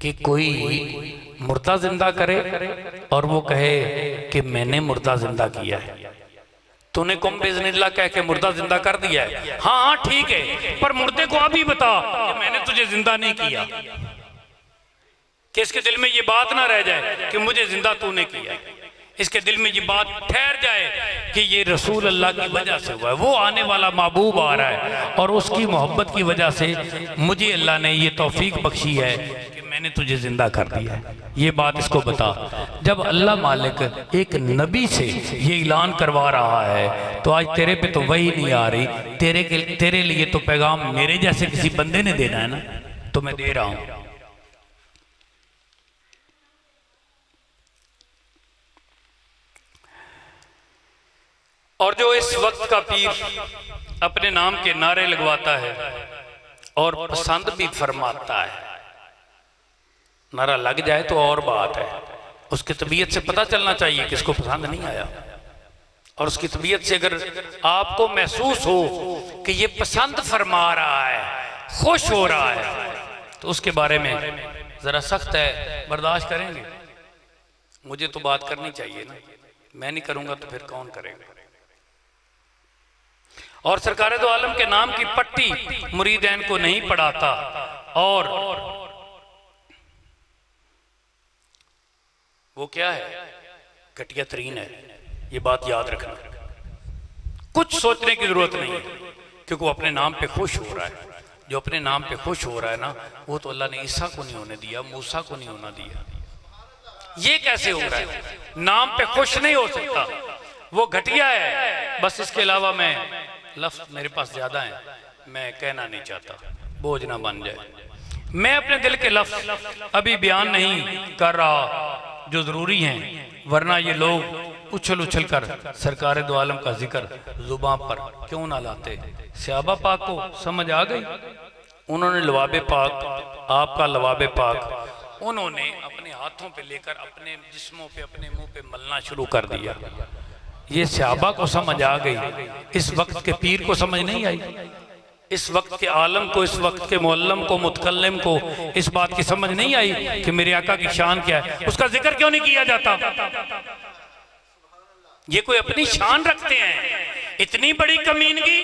कि कोई मुर्दा जिंदा करे और वो कहे कि मैंने मुर्दा जिंदा किया है। तूने कुम बिज़निल्लाह कह के मुर्दा जिंदा कर दिया है। हाँ हाँ ठीक है, पर मुर्दे को अभी बता कि मैंने तुझे जिंदा नहीं किया, कि इसके दिल में ये बात ना रह जाए कि मुझे जिंदा तूने किया। इसके दिल में ये बात ठहर जाए कि ये रसूल अल्लाह की वजह से हुआ है। वो आने वाला महबूब आ रहा है और उसकी मोहब्बत की वजह से मुझे अल्लाह ने ये तौफीक बख्शी है कि मैंने तुझे जिंदा कर दिया है। ये बात इसको बता। जब अल्लाह मालिक एक नबी से ये ऐलान करवा रहा है तो आज तेरे पे तो वही नहीं आ रही, तेरे लिए तो पैगाम मेरे जैसे किसी बंदे ने देना है ना, तो मैं दे रहा हूं। और जो इस वक्त का पीर अपने नाम के नारे लगवाता है और पसंद भी फरमाता है, नारा लग जाए तो और बात है, उसकी तबीयत से पता चलना चाहिए कि इसको पसंद नहीं आया। और उसकी तबीयत से अगर आपको महसूस हो कि ये पसंद फरमा रहा है, खुश हो रहा है, तो उसके बारे में जरा सख्त है, बर्दाश्त करेंगे। मुझे तो बात करनी चाहिए ना, मैं नहीं करूंगा तो फिर कौन करेगा। और सरकार दो आलम के नाम की पट्टी मुरीदैन को नहीं पढ़ाता, और वो क्या है, घटिया तरीन है। ये बात याद रखना, कुछ सोचने की जरूरत नहीं है, क्योंकि वो अपने नाम पे खुश हो रहा है। जो अपने नाम पे खुश हो रहा है ना, वो तो अल्लाह ने ईसा को नहीं होने दिया, मूसा को नहीं होना दिया। ये कैसे हो रहा है? नाम पे खुश नहीं हो सकता, वो घटिया है। बस इसके अलावा मैं लफ्ज मेरे पास ज्यादा है, मैं कहना नहीं चाहता, बोझ ना बन जाए। मैं अपने दिल के लफ्ज अभी बयान नहीं कर रहा जो जरूरी हैं, वरना ये लोग उछल उछल कर सरकार दो आलम का जिक्र जुबान पर क्यों ना लाते। सहाबा पाक को समझ आ गई, उन्होंने लवाबे पाक, आपका लवाबे पाक उन्होंने अपने हाथों पे लेकर अपने जिस्मों पे, अपने मुंह पे मलना शुरू कर दिया। ये सहाबा को समझ आ गई, इस वक्त के पीर को समझ नहीं आई। इस वक्त के आलम को, इस वक्त के मुअल्लम को, मुतकल्लिम को इस बात की समझ नहीं आई कि मेरे आका की शान क्या है, उसका जिक्र क्यों नहीं किया जाता। ये कोई अपनी शान रखते हैं, इतनी बड़ी कमीनगी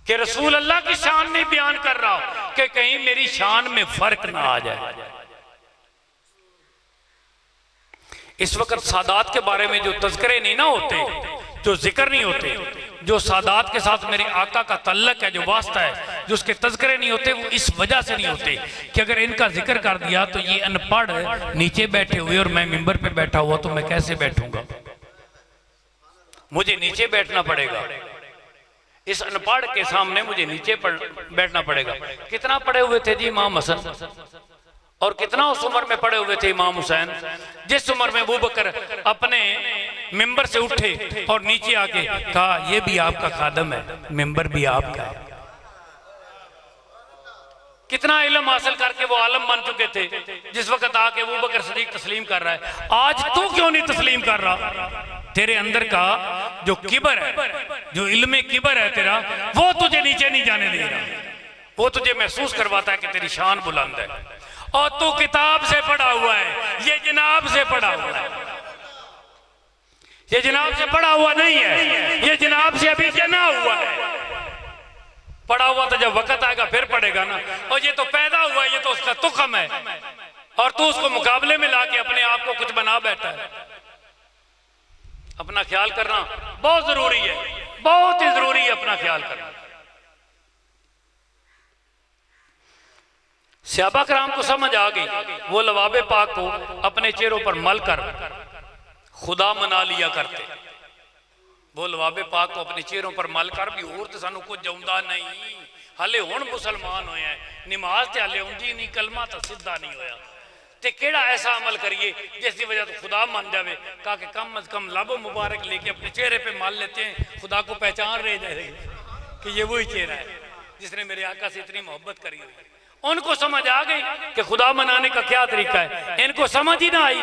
कि रसूल अल्लाह की शान नहीं बयान कर रहा कि कहीं मेरी शान में फर्क ना आ जाए। इस वक्त सादात के बारे में जो तज़किरे नहीं ना होते, जो जिक्र नहीं होते, जो सादात के साथ मेरे आका का तल्लक है, जो वास्ता है, जो उसके तज़किरे नहीं होते वो इस वजह से नहीं होते कि अगर इनका जिक्र कर दिया तो ये अनपढ़ नीचे बैठे हुए और मैं मिंबर पे बैठा हुआ तो मैं कैसे बैठूंगा, मुझे नीचे बैठना पड़ेगा। इस अनपढ़ के सामने मुझे नीचे बैठना पड़ेगा। कितना पढ़े हुए थे जी इमाम हसन, और कितना उस उम्र में पड़े हुए थे इमाम हुसैन। जिस उम्र में अबू बकर अपने मिंबर से उठे और नीचे आके कहा यह भी आपका खादम है, मिंबर भी आपका है। कितना इल्म हासिल करके वो आलम बन चुके थे। जिस वक्त आके अबू बकर सिद्दीक तस्लीम कर रहा है, आज तू क्यों नहीं तस्लीम कर रहा? तेरे अंदर का जो किबर है, जो इल्मे किबर है तेरा, वो तुझे नीचे नहीं जाने दे रहा। वो तुझे महसूस करवाता है कि तेरी शान बुलंद है, और तू किताब से पढ़ा हुआ है, ये जनाब से पढ़ा हुआ है। ये जनाब से पढ़ा हुआ नहीं है, ये जनाब से अभी जना हुआ है। पढ़ा हुआ तो जब वक्त आएगा फिर पढ़ेगा ना, और ये तो पैदा हुआ, ये तो उसका तुखम है, और तू उसको मुकाबले में लाके अपने आप को कुछ बना बैठा है। अपना ख्याल करना बहुत जरूरी है, बहुत ही जरूरी है अपना ख्याल करना। सहाबा कराम को समझ आ गई, वो लवाबे पाक को अपने चेहरों पर मल कर खुदा मना लिया करते। वो लवाबे पाक को अपने चेहरों पर मल कर भी और तो सानू कुछ आउंदा नहीं, हाले हुण मुसलमान होया, नमाज ते हाले आउंदी नहीं, कलमा तो सीधा नहीं होया, ते केड़ा ऐसा अमल करिए जिसकी वजह तो खुदा मान जावे। कहा कि कम अज कम लाबो मुबारक लेके अपने चेहरे पे मल लेते हैं, खुदा को पहचान रहे जाएगी कि ये वही चेहरा है जिसने मेरे आका से इतनी मोहब्बत करी हुई। उनको समझ आ गई कि खुदा मनाने का क्या तरीका है, इनको समझ ही ना आई।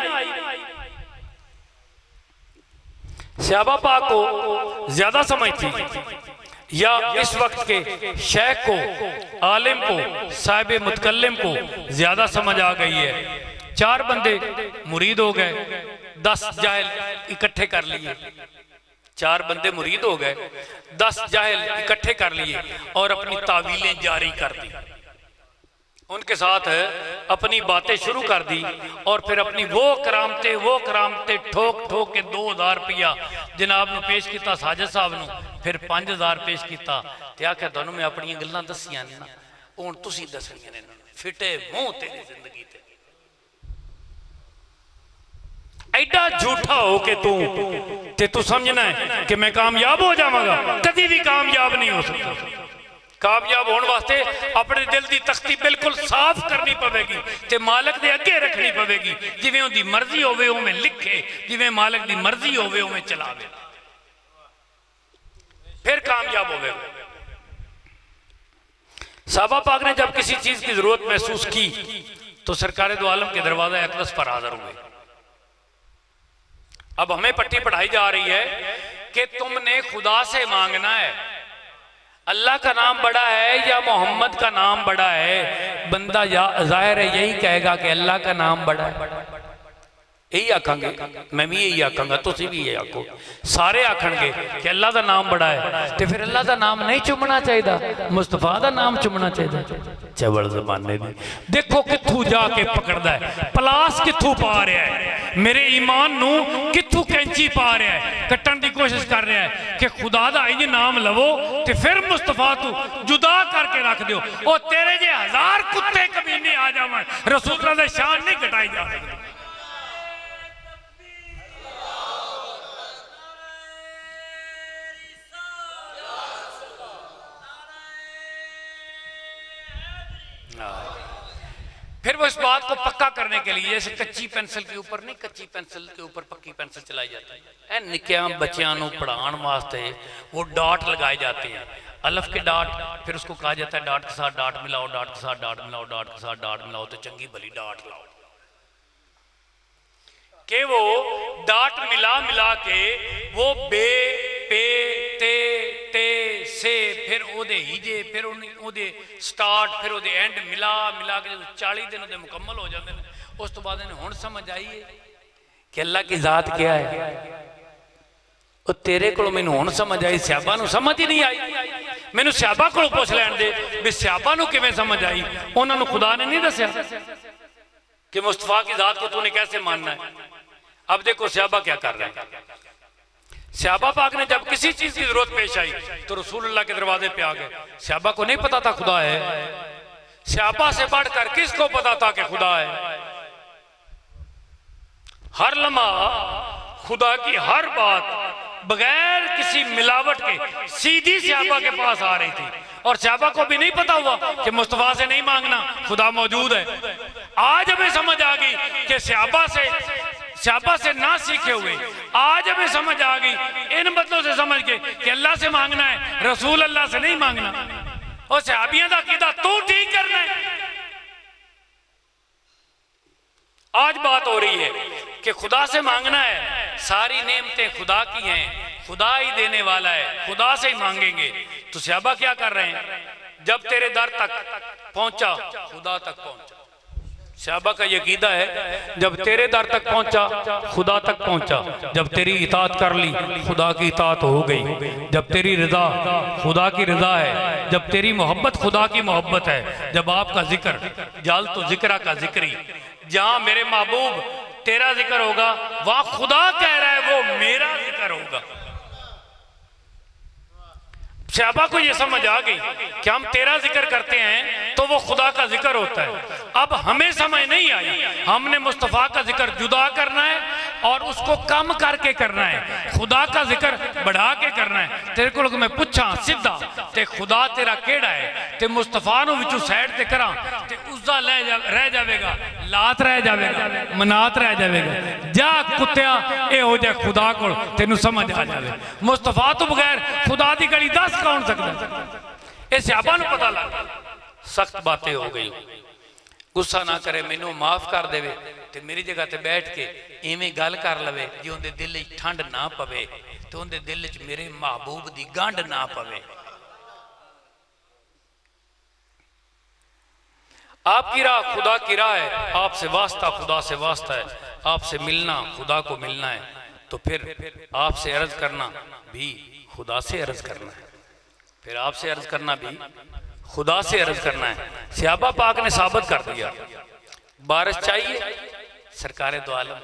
सहाबा पाक को ज्यादा समझ थी, या इस वक्त के शेख को, आलिम को, साहिब मुतकल्लिम को ज्यादा समझ आ गई है। 4 बंदे मुरीद हो गए, 10 जाहिल इकट्ठे कर लिए। 4 बंदे मुरीद हो गए, 10 जाहिल इकट्ठे कर लिए और अपनी तावीलें जारी कर दी। उनके साथ अपनी बातें शुरू कर दी, और फिर अपनी वो करामते ठोक ठोक के 2000 रुपया जनाब ने पेश किया साजिद साहब ने, फिर 5000 पेश किया। आख्या तुहानू मैं अपनी गल्लां दसियां ने ना, हुण तुसीं दसणियां ने, फिटे मूंह तेरी जिंदगी ते। एडा झूठा हो के तू समझना है कि मैं कामयाब हो जावांगा, कभी भी कामयाब नहीं हो सकता। कामयाब होने वास्ते अपने दिल की तख्ती बिल्कुल साफ करनी पवेगी, ते मालिक दे अगे रखनी पवेगी। जिवें उहदी मर्जी होवे उवें लिखे, जिवें मालिक दी मर्जी होवे उवें चलावे, फिर कामयाब होवे। सहाबा पाक ने जब किसी चीज की जरूरत महसूस की तो सरकार दो आलम के दरवाजा अक़दस पर हाजिर हुए। अब हमें पट्टी पढ़ाई जा रही है कि तुमने खुदा से मांगना है, अल्लाह का नाम बड़ा है या मोहम्मद का नाम बड़ा है। बंदा जाहिर है यही कहेगा कि अल्लाह का नाम बड़ा है, यही आखांगे, मैं भी यही आखांगा, तुसी भी यही आखो, सारे आखणगे कि अल्लाह का नाम बड़ा है। तो फिर अल्लाह का नाम नहीं चुमना चाहिए, मुस्तफा का नाम चुमना चाहिए। चवल जमाने दी देखो कित्थू जाके पकड़दा है, पलास कित्थू पा रहा है, मेरे ईमान नू कित्थू कैंची पा रहा है, कट्टन की कोशिश कर रहा है कि खुदा दा इंज नाम लवो ते फिर मुस्तफा तू जुदा करके रख दो। और तेरे जे 1000 कुत्ते कमीने आ जावन, रसूल दी शान नहीं घटाई जा सकती। फिर वो इस बात को पक्का करने के लिए, जैसे कच्ची पेंसिल के ऊपर नहीं, कच्ची पेंसिल के ऊपर पक्की पेंसिल चलाई जाती है, निक्कियां बच्चियां नूं पढ़ाने वास्ते वो डाट लगाए जाते हैं, अलफ के डाट। फिर उसको कहा जाता है डाट के साथ डाट मिलाओ, डाट के साथ डाट मिलाओ, डाट के साथ डाट मिलाओ तो चंगी भली डाट लाओ। कि वो डाट मिला मिला के वो बे पे ते ते से फिर ओदे हिजे, फिर ओदे स्टार्ट, फिर ओदे एंड मिला मिला के 40 दिन ओदे मुकम्मल हो जाते हैं। उस तो बाद इन्हें हुण समझ आई है कि अल्लाह की जात क्या है। वो तेरे को मैनू हुण समझ आई, सहाबा नू समझ ही नहीं आई। मैनू सहाबा को पुछ लैण दे भी सहाबा नू किवें समझ आई। उन्होंने खुदा ने नहीं दस्या कि मुस्तफा की जात को तूने कैसे मानना है। अब देखो सहाबा क्या कर रहे हैं। सहाबा पाक ने जब किसी चीज की जरूरत पेश आई तो रसूलुल्लाह के दरवाजे पे आ गए। सहाबा को नहीं पता था खुदा है, सहाबा से बढ़कर किसको पता था कि खुदा है। हर लम्हा खुदा की हर बात बगैर किसी मिलावट के सीधी सहाबा के पास आ रही थी, और सहाबा को भी नहीं पता हुआ कि मुस्तफा से नहीं मांगना, खुदा मौजूद है। आज हमें समझ आ गई कि सहाबा से ना सीखे हुए, आज हमें समझ आ गई इन बदलों से समझ के कि अल्लाह से मांगना है, रसूल अल्लाह से नहीं मांगना। और सहाबियों का कीदा तू ठीक करना है। आज बात हो रही है कि खुदा से मांगना है, सारी नेमतें खुदा की हैं, खुदा ही देने वाला है, खुदा से ही मांगेंगे। तो सहाबा क्या कर रहे हैं, जब तेरे दर तक पहुंचा खुदा तक पहुंचा। सहाबा का ये कीदा है, जब तेरे दर तक पहुंचा खुदा तक पहुंचा। जब तेरी इताअत कर ली खुदा की इताअत हो गई। जब तेरी रजा खुदा की रजा है, जब तेरी मोहब्बत खुदा की मोहब्बत है। जब आपका जिक्र जाल तो जिक्रा का जिक्री, जहां मेरे महबूब तेरा जिक्र होगा वहां खुदा कह रहा है वो मेरा जिक्र होगा। सहाबा को यह समझ आ गई कि हम तेरा जिक्र करते हैं तो वो खुदा का जिक्र होता है। अब हमें समझ नहीं आई, हमने मुस्तफा का जिक्र जुदा करना है और उसको कम करके करना है, खुदा का जिक्र बढ़ा के करना है। तेरे को मैं पूछा सीधा ते खुदा तेरा केड़ा है, ते मुस्तफा नु विचों साइड ते करा ते उसदा रह जाएगा, लात रह जाएगा, मनात रह जाएगा। जा कुत्तिया एहो जे खुदा को तेनू समझ आ जाए। मुस्तफा तो बगैर खुदा दी गली दस कौन सकता। ये सहाबा नु पता लग। सख्त बातें हो गई, गुस्सा ना करे, मैनू माफ कर देवे ते मेरी जगह ते बैठ के इवें गल कर लवे जे उनके दिल च ठंड ना पवे, तो उनके दिल च मेरे महबूब दी गंढ ना पवे। आपकी राह खुदा की राह है, आपसे वास्ता खुदा से वास्ता है, आपसे मिलना खुदा को मिलना है। तो फिर आपसे अर्ज करना भी खुदा से अर्ज करना है, फिर आपसे अर्ज करना भी खुदा से अर्ज करना है। सहाबा पाक ने साबित कर दिया, बारिश चाहिए सरकारे दो आलम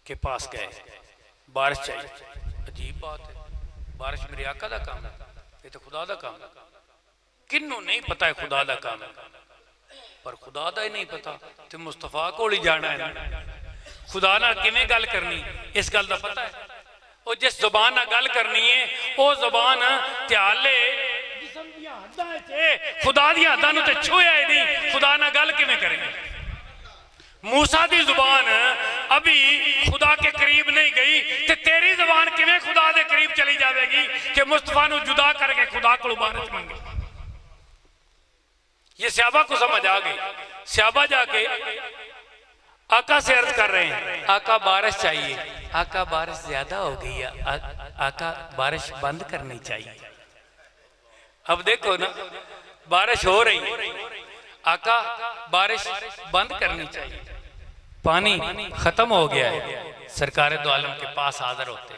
के पास गए, बारिश चाहिए। अजीब बात है, बारिश मेरे आका दा काम है, ये तो खुदा दा काम है। किन्नू नहीं पता है खुदा दा काम है, पर खुदा दा ही नहीं पता तो मुस्तफा को ही जाना है ना। खुदा नाल किवें गल करनी इस गल दा पता है। और जिस जुबान नाल गल करनी है वो जुबान त्याले खुदा दी हदां नूं ते छूया ही नहीं, खुदा नाल गल किवें करेंगे। मूसा दी जुबान अभी खुदा के करीब नहीं गई, ते तेरी जुबान किवें खुदा दे करीब चली जाएगी कि मुस्तफा नूं जुदा करके खुदा कोलों बारिश मंगे। ये सहाबा को समझ आ गई। सहाबा जाके आका से अर्ज कर रहे हैं, आका बारिश चाहिए, आका बारिश ज्यादा हो गई है, आका बारिश बंद करनी चाहिए। अब देखो ना, बारिश हो रही है, आका बारिश बंद करनी चाहिए। पानी खत्म हो गया है, सरकारे दो आलम के पास हाजिर होते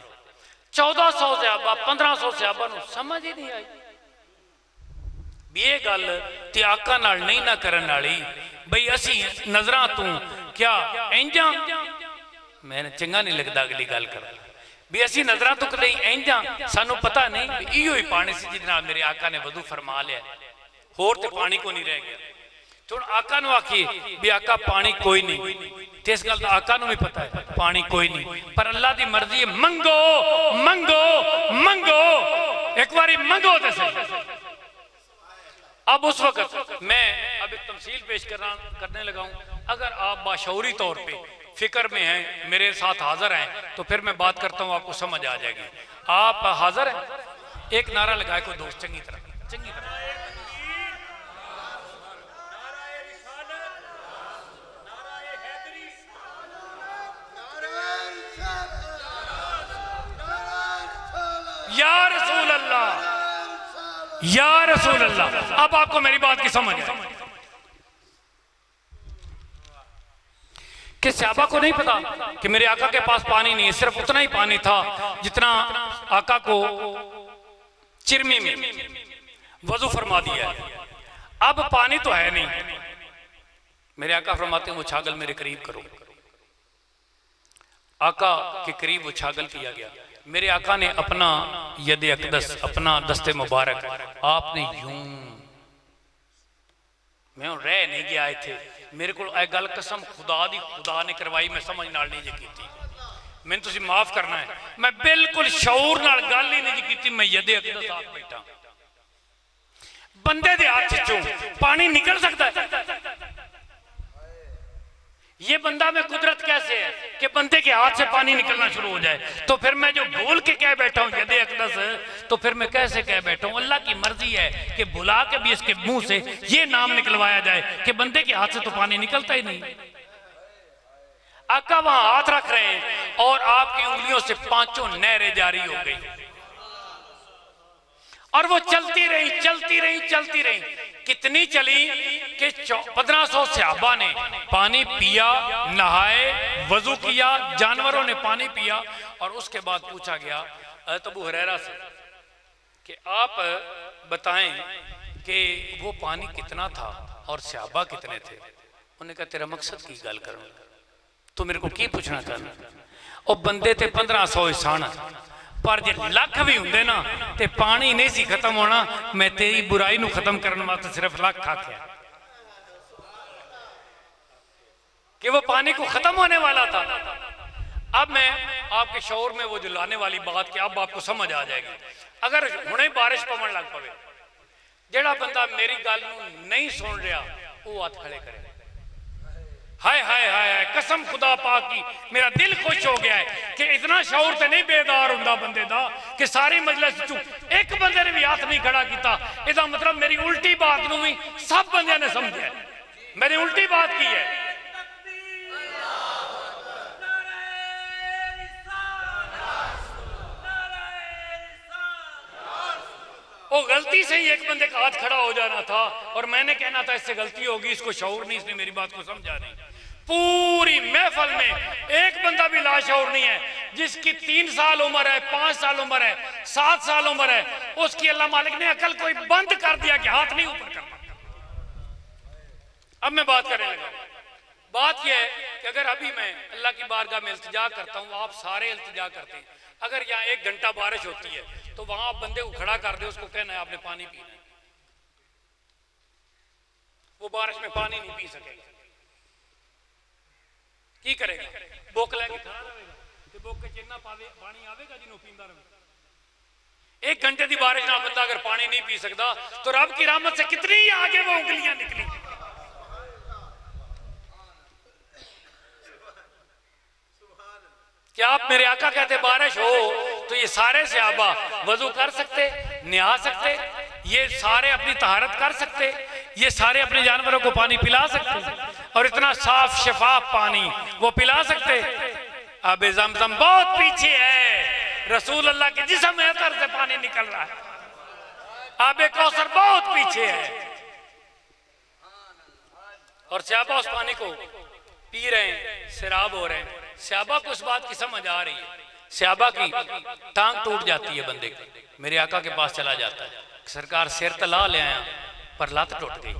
1400 सहाबा 1500 सहाबा नूं समझ ही नहीं आई ये गल ते आका नाल नहीं ना करन वाली। बई असी नजरां तू क्या इंजा, मैंने चंगा नहीं लगता अगली गल कर भी असी नजरां तो कदे इंजा, सानू पता नहीं इहो ही पानी सी जिहदे नाल मेरे आका ने वधू फरमा लिया, होर ते पानी को नहीं रह गया। तो आका नूं आखिए भी आका पानी कोई नहीं, ते इस गल दा आका नूं भी पता है पानी कोई नहीं, पर अल्लाह दी मर्जी है मंगो मंगो मंगो, एक बारी मंगो ते सही। अब उस वक्त मैं अब एक तमसील पेश करने लगा हूं। अगर आप बाशऊरी तौर पे फिक्र में हैं, मेरे साथ हाजिर हैं, तो फिर मैं बात करता हूं, आपको समझ आ जाएगी। आप हाजिर हैं? एक नारा लगाए कोई दोस्त चंगी तरह चंगी तरह। या रसूल अल्लाह, या रसूल अल्लाह। अब आपको मेरी बात की समझ है कि सहाबा को नहीं पता कि मेरे आका के पास पानी नहीं है, सिर्फ उतना ही पानी था जितना आका को चिरमी में वजू फरमा दिया है। अब पानी तो है नहीं, मेरे आका फरमाते हैं वो छागल मेरे करीब करो। आका के करीब वो छागल किया गया, मेरे आका ने अपना यद अकदस, अपना दस्ते मुबारक आपने यूं, मैं रह नहीं गया इत्थे, मेरे को गल कसम खुदा दी खुदा ने करवाई, मैं समझ नाल नहीं जी की, मैंने तुसी माफ करना है, मैं बिल्कुल शऊर नाल गल ही नहीं जी की। मैं यद अकदस आके बैठा, बंदे दे हाथ चों पानी निकल सकता है? ये बंदा में कुदरत कैसे है कि बंदे के हाथ से पानी निकलना शुरू हो जाए? तो फिर मैं जो भूल के कह बैठा हूं यदे अकदस, तो फिर मैं कैसे कह बैठा हूं? अल्लाह की मर्जी है कि बुला के भी इसके मुंह से ये नाम निकलवाया जाए कि बंदे के हाथ से तो पानी निकलता ही नहीं। आका वहां हाथ रख रहे हैं और आपकी उंगलियों से 5 नहरें जारी हो गई और वो चलती रही चलती रही चलती रही। कितनी चली कि 1500 सहाबा ने पानी पिया, नहाए, वजू किया, जानवरों ने पानी पिया। और उसके बाद पूछा गया अबू हुरैरा से कि आप बताएं कि वो पानी कितना था और सहाबा कितने थे? उन्होंने कहा तेरा मकसद की गल करूं, तो मेरे को की पूछना चाहना? और बंदे थे 1500 इंसान, पर जे लख भी होंगे ना ते पानी नहीं सी खत्म होना। मैं तेरी बुराई नू खत्म करने वास्ते सिर्फ लख आख्या कि वो पानी को खत्म होने वाला था। अब मैं आपके शौर में वो जो लाने वाली बात कि अब आपको समझ आ जाएगी। अगर हुणे बारिश पवन लग पवे, जेड़ा बंदा मेरी गल नू नहीं सुन रहा वो हाथ खड़े करे। हाय हाय हाय हाय, कसम खुदा पाक की मेरा दिल खुश हो गया है कि इतना शौर तो नहीं बेदार होंदा बंदे दा कि सारी मजलिस चू एक बंदे ने भी हाथ नहीं खड़ा किया। इसका मतलब मेरी उल्टी बात नू भी सब बंदे ने समझा, मेरी उल्टी बात की है। वो गलती से ही एक बंदे का हाथ खड़ा हो जाना था और मैंने कहना था इससे गलती होगी, इसको शऊर नहीं, इसने मेरी बात को समझा नहीं। पूरी महफल में एक बंदा भी लाशऊर नहीं है जिसकी 3 साल उम्र है, 5 साल उम्र है, 7 साल उम्र है, उसकी अल्लाह मालिक ने अकल कोई बंद कर दिया कि हाथ नहीं ऊपर करना। अब मैं बात करने लगा। बात यह है कि अगर अभी मैं अल्लाह की बारगाह में इल्तिजा करता हूँ, आप सारे इल्तिजा करते हैं, अगर यहाँ 1 घंटा बारिश होती है तो वहां आप बंदे को खड़ा कर दे, उसको कहना है आपने पानी पीना है, वो बारिश में पानी नहीं पी सकेगा। की करेगा? भुख लगे खड़ा रहेगा ते भुख के चिन्ना पावे पानी आवेगा जिन्हों पींदा रहे। 1 घंटे की बारिश ना बंदा अगर पानी नहीं पी सकता तो रब की रहमत से कितनी आगे वो उंगलियां निकली। क्या आप मेरे आका कहते बारिश हो तो ये सारे सहाबा वजू कर सकते, नहा सकते, ये सारे अपनी तहारत कर सकते, ये सारे अपने जानवरों को पानी पिला सकते और इतना साफ शफाफ पानी वो पिला सकते? अब जमजम बहुत पीछे है, रसूल अल्लाह के जिस्म एतर से पानी निकल रहा है। आबे कौसर बहुत पीछे है और सहाबा उस पानी को पी रहे हैं, शराब हो रहे हैं। सहाबा को इस बात की समझ आ रही है, सहाबा की टांग टूट जाती है बंदे की। मेरे आका के पास चला जाता है, सरकार सिर तला ले आया पर लत टूट गई।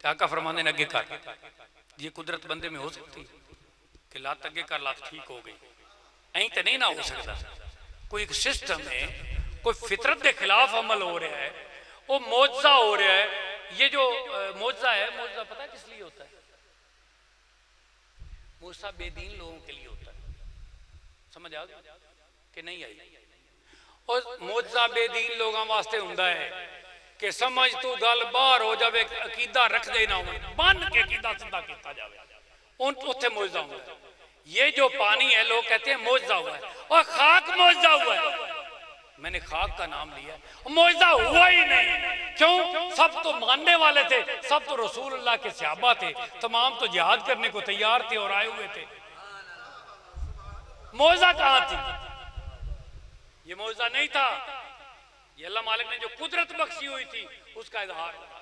आका फरमाने ने अगे कर, ये कुदरत बंदे में हो सकती कि लत अगे कर लत ठीक हो गई? ऐ तो नहीं ना हो सकता। कोई एक सिस्टम है, कोई फितरत के खिलाफ अमल हो रहा है, वो मौजजा हो रहा है। ये जो मौजजा है, मौजजा पता है किस लिए होता है? मौजजा बेदीन लोगों के लिए होता है। समझ आ गई कि नहीं आई? और मौजजा बेदीन लोगों वास्ते हुंदा है कि समझ तू गल बाहर हो जाए, अकीदा रख दे ना बन के अकीदा सीधा किया जाए, उत्थे मौजजा हुआ। ये जो पानी है लोग कहते हैं मौजजा हुआ है, और खाक मौजजा हुआ है। मैंने खाक का नाम लिया, मौजजा हुआ ही नहीं। क्यों? सब तो मानने वाले थे, सब तो रसूल अल्लाह के सहाबा थे, तमाम तो जिहाद करने को तैयार थे और आए हुए थे। मौजजा कहां थी? ये मौजजा नहीं था, ये अल्लाह मालिक ने जो कुदरत बख्शी हुई थी उसका इजहार हुआ।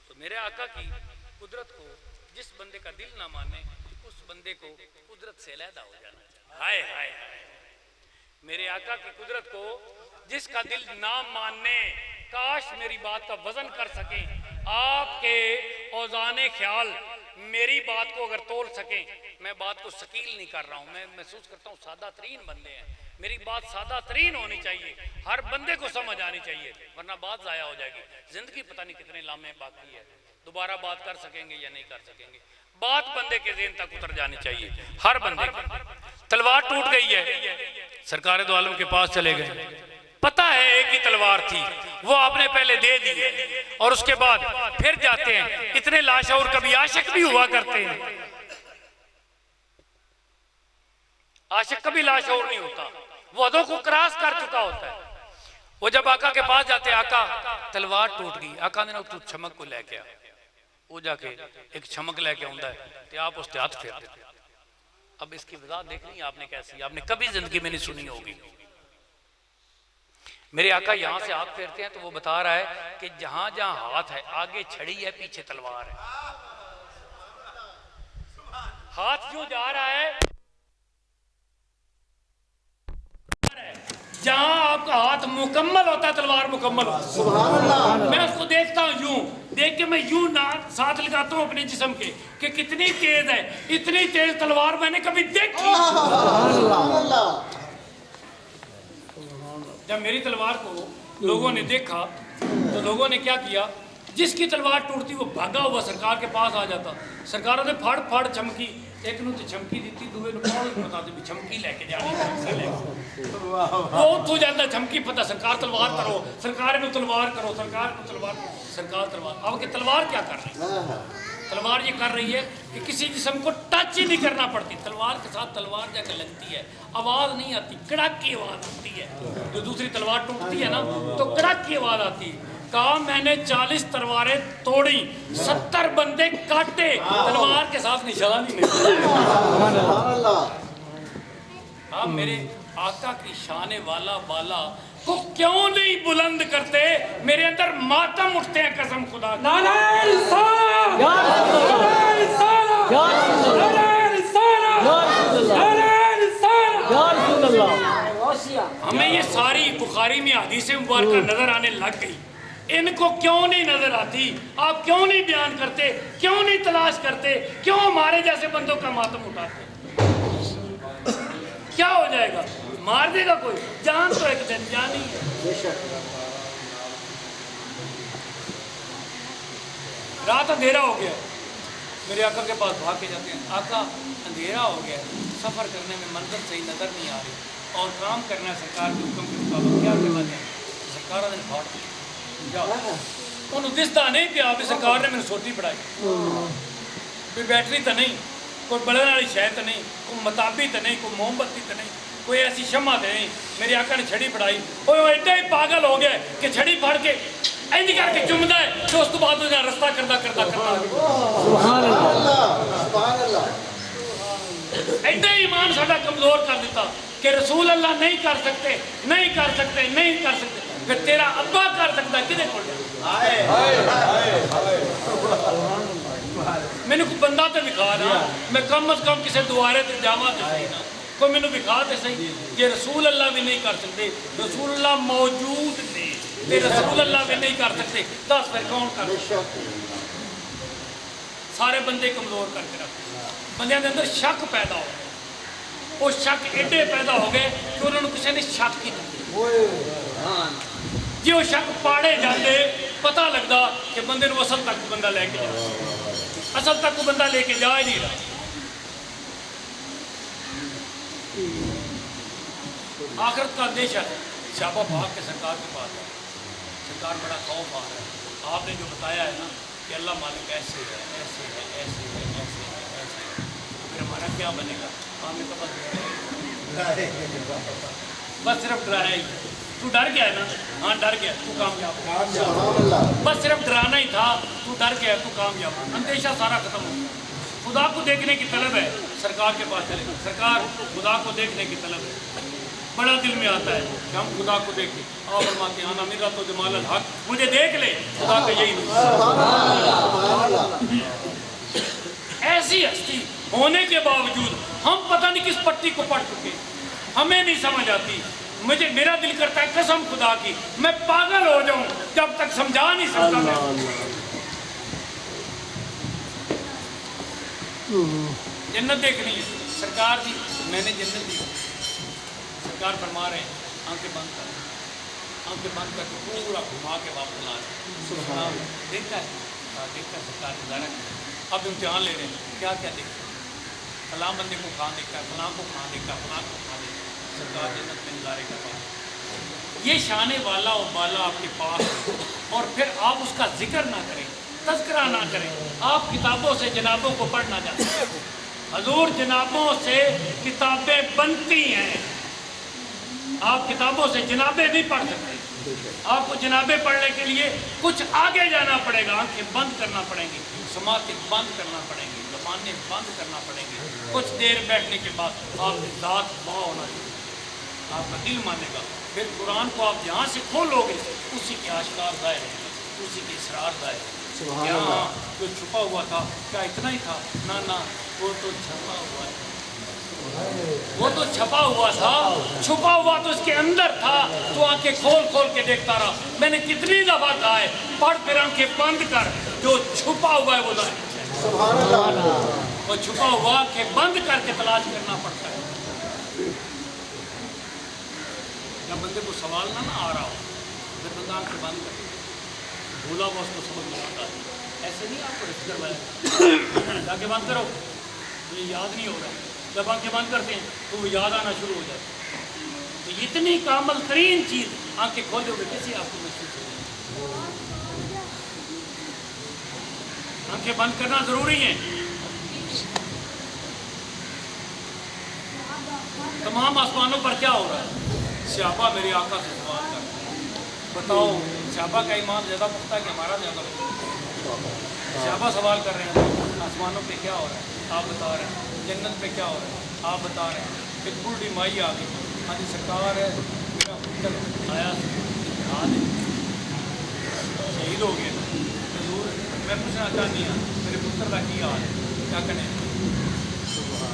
तो मेरे आका की कुदरत को जिस बंदे का दिल ना माने उस बंदे को कुदरत से अलहदा हो जाना चाहिए। हाय हाय हाय, मेरे आका की कुदरत को जिसका दिल ना मानने, काश मेरी बात का वजन कर सके। आपके औजाने ख्याल मेरी बात को अगर तोल सकें, मैं बात को शकील नहीं कर रहा हूं, मैं महसूस करता हूं सादा तरीन बंदे हैं, मेरी बात सादा तरीन होनी चाहिए, हर बंदे को समझ आनी चाहिए, वरना बात जाया हो जाएगी। जिंदगी पता नहीं कितने लामे बाकी है, दोबारा बात कर सकेंगे या नहीं कर सकेंगे। बात बंदे के ज़हन तक उतर जानी चाहिए, हर बंदे की। तलवार टूट गई है, सरकार दो आलम के पास चले गए, पता है एक ही तलवार थी, वो आपने पहले दे दी है और उसके बाद फिर जाते हैं। इतने लाशौर कभी आशिक भी हुआ करते हैं, आशिक कभी लाशौर नहीं होता, वो हदों को क्रॉस कर चुका होता है। वो जब आका के पास जाते, आका तलवार टूट गई, आका ने तू चमक को लेके आ, वो जाके एक चमक लेके आंदा है तो आप उसके हाथ फेर देते। अब इसकी वजह देखनी आपने कैसी, आपने कभी जिंदगी में नहीं सुनी होगी। मेरे आका यहां से हाथ फेरते हैं तो वो बता रहा है कि जहां जहां हाथ है आगे छड़ी है, पीछे तलवार है। हाथ क्यों जा रहा है, जहां आपका हाथ मुकम्मल होता है तलवार मुकम्मल होता है। सुभान अल्लाह। मैं उसको देखता हूं, यूं देख के मैं यूं ना साथ लगाता हूं अपने जिस्म के कि कितनी तेज है। इतनी तेज तलवार मैंने कभी देखी। सुभान अल्लाह। जब मेरी तलवार को लोगों ने देखा तो लोगों ने क्या किया, जिसकी तलवार टूटती वो भागा हुआ सरकार के पास आ जाता। सरकारों ने फड़ फड़ चमकी, एक नूं ते चमकी दी, दूए नूं कौन बताते भी चमकी लेके जानी, वो उठो जाता चमकी पता, सरकार तलवार करो, सरकार नूं तलवार करो, सरकार नूं तलवार, सरकार तलवार। अब के तलवार क्या कर रही है, तलवार ये कर रही है कि किसी जिस्म को टच ही नहीं करना पड़ती, तलवार के साथ तलवार जाकर लगती है, आवाज नहीं आती, कड़ाक की आवाज आती है। जो दूसरी तलवार टूटती है ना तो कड़ाक की आवाज आती है। कहा मैंने 40 तलवारें तोड़ी, 70 बंदे काटे, तलवार के साथ निशान ही नहीं। सुभान अल्लाह। हाँ, मेरे आका की शान वाला बाला को क्यों नहीं बुलंद करते, मेरे अंदर मातम उठते हैं कसम खुदा की। हमें ये सारी बुखारी में हदीसें मुबारक नजर आने लग गई, इनको क्यों नहीं नजर आती? आप क्यों नहीं बयान करते, क्यों नहीं तलाश करते, क्यों हमारे जैसे बंदों का मातम उठाते? क्या हो जाएगा, मार देगा कोई, जान तो एक दिन जानी है। रात अंधेरा हो गया, मेरे आका के पास भाग के जाते हैं, आका अंधेरा हो गया, सफर करने में मंजिल सही नजर नहीं आ रही और काम करना है सरकार के हुक्म के मुताबिक, क्या करवा दें? सरकार ने फाड़ दी, उन्होंने दिसता नहीं पिया भी सरकार ने मैंने सोटी पढ़ाई, कोई बैटरी तो नहीं, कोई बड़े वाली शय तो नहीं, कोई मताबी तो नहीं, कोई मोमबत्ती तो नहीं, कोई ऐसी शमा तो नहीं। मेरे आका ने छड़ी पढ़ाई, वो एडा ही पागल हो गया कि छड़ी फाड़ के इंज करके चुमदा है तो उस तो बाद में रास्ता करता करता करता सुभान अल्लाह। सुभान अल्लाह। एडा ईमान साडा कमजोर कर दिता कि रसूल अल्लाह नहीं कर सकते, नहीं कर सकते, नहीं कर सकते, फिर तेरा अब्बा कर सकता किदे कोल? मैंने कोई बंदा तो दिखा ना, मैं कम अज कम किसी दुआरे ते जावा तो सही ना, कोई मैंने दिखा तो सही कि रसूल अल्लाह भी नहीं कर सकते, रसूल अल्लाह मौजूद ने ते रसूल अल्लाह भी नहीं कर सकते, दस फिर कौन कर? सारे बंदे कमजोर करके रखते, बंदे के अंदर शक पैदा हो गया, वो शक एडे पैदा हो गए कि उन्होंने किसी ने शक ही नहीं। जे वो शक पाड़े जाते पता लगता कि बंदे को असल तक बंदा लेके जा, असल तक बंदा लेके जा ही नहीं रहा। आखिरत का अंदेशा है, शाबा भाग के सरकार के पास है, सरकार बड़ा खौफ आ रहा है, आपने जो बताया है ना कि अल्लाह मालिक ऐसे है, ऐसे है, ऐसे है, ऐसे है, ऐसे है, फिर हमारा क्या बनेगा? आपने तो बस सिर्फ डराया ही, तू डर गया है ना, हाँ डर गया, तू कामयाब, बस सिर्फ डराना ही था, तू डर गया, तू कामयाब, अंदेशा सारा खत्म हो गया। खुदा को देखने की तलब है, सरकार के पास चले, सरकार खुदा को देखने की तलब है, बड़ा दिल में आता है कि हम खुदा को देखें। और फरमाते हैं मेरा तो जमाल हक, मुझे देख ले, खुदा का यही नहीं। ऐसी हस्ती होने के बावजूद हम पता नहीं किस पट्टी को पढ़ चुके, हमें नहीं समझ आती। मुझे मेरा दिल करता है कसम खुदा की मैं पागल हो जाऊं जब तक समझा नहीं सकता। मैं जन्नत देखनी है सरकार जी, मैंने जन्नत दी। सरकार फरमा रहे हैं आंखें बंद कर, आंखें बंद करके पूरा घुमा के वापस ला रहे। देखता है, देखता है सरकार नजारा। अब इम्तिहान ले रहे हैं, क्या क्या देखते हैं, फलां बंदे को कहाँ देखता है, फलां को कहाँ देखता है, फलां को कहाँ देखता है। सरकार जन्नत में नजारे का पास, ये शाने वाला और बाला आपके पास है, और फिर आप उसका जिक्र ना करें, तज़किरा ना करें। आप किताबों से जनाबों को पढ़ना चाहते हैं, हजूर जनाबों से किताबें बनती हैं, आप किताबों से जनाबें नहीं पढ़ सकते। आपको जनाबें पढ़ने के लिए कुछ आगे जाना पड़ेगा, आंखें बंद करना पड़ेंगी, समातें बंद करना पड़ेंगी, ज़बानें बंद करना पड़ेंगी। कुछ देर बैठने के बाद आपकी ज़ात बाँ होना चाहिए, आपका दिल मानेगा। फिर कुरान को आप जहाँ से खोलोगे उसी के आश्कार दायर है, उसी के इसरार दायर है। यहाँ जो छुपा हुआ था क्या इतना ही था? ना ना, वो तो छपा हुआ है, वो तो छपा हुआ था, छुपा हुआ तो इसके अंदर था। तो आंखें खोल खोल के देखता रहा। मैंने कितनी दफा कहा है, पढ़ फिर आंखें बंद कर, जो छुपा हुआ है वो दायर। वो छुपा हुआ आंखें बंद करके तलाश करना पड़ता है। जब बंदे को सवाल ना आ रहा हो, जब बंदा आंखें बंद कर, भूला हुआ उसको समझ में आता है। ऐसे नहीं आपको रिस्क करवाया, आंखें बंद करो, ये याद नहीं हो रहा। जब आंखें बंद करते हैं तो वो याद आना शुरू हो जाता है। तो इतनी कामल तरीन चीज़ आंखें खोले हुए कैसे आपको महसूस होगी? आंखें बंद करना ज़रूरी है। तमाम आसमानों पर क्या हो रहा है? सहाबा मेरे आका से सवाल कर, बताओ सहाबा का ईमान ज़्यादा पुख्ता है कि हमारा ज़्यादा पुख्ता? सहाबा सवाल कर रहे हैं आसमानों पे क्या हो रहा है, आप बता रहे हैं। जन्नत पे क्या हो रहा है, आप बता रहे हैं। एक बूढ़ी माई आ गई, हाँ जी सरकार है, मेरा पुत्र आया आज शहीद हो गया, जरूर मैं पूछना चाहती हूँ मेरे पुत्र का की हाल है, क्या करें?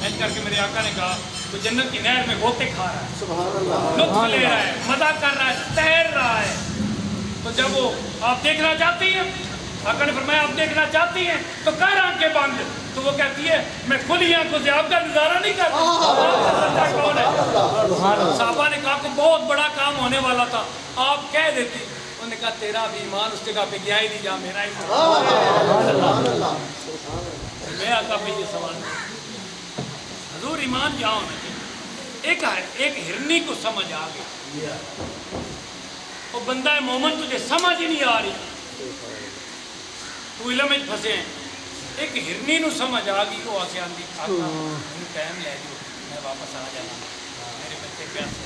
ऐसे करके मेरे आका ने कहा तो जन्नत की नहर में गोते खा रहा है, लुत्फ ले रहा है, मजा कर रहा है, तैर रहा है। तो जब वो आप देखना चाहती हैं, आका ने फरमाया आप देखना चाहती हैं तो कर आंखें बंद। तो वो कहती है मैं खुली आंखों से आपका नजारा नहीं कर सकता। कौन है? साहबा ने कहा कि बहुत बड़ा काम होने वाला था, आप कह देती। उन्होंने कहा तेरा भी ईमान उस जगह पे गया ही नहीं जहाँ मेरा ईमान। मैं आका पे ये सवाल, हजूर ईमान जहाँ होना चाहिए। एक हिरनी को समझ आ गई, वो बंदा है मोमन तुझे समझ ही नहीं आ रही, तू इलम में फंसे हैं। एक हिरनी को समझ आ गई, वो आके आंदी आका टाइम ले दो, मैं वापस आ जाना, मेरे बच्चे प्यासे।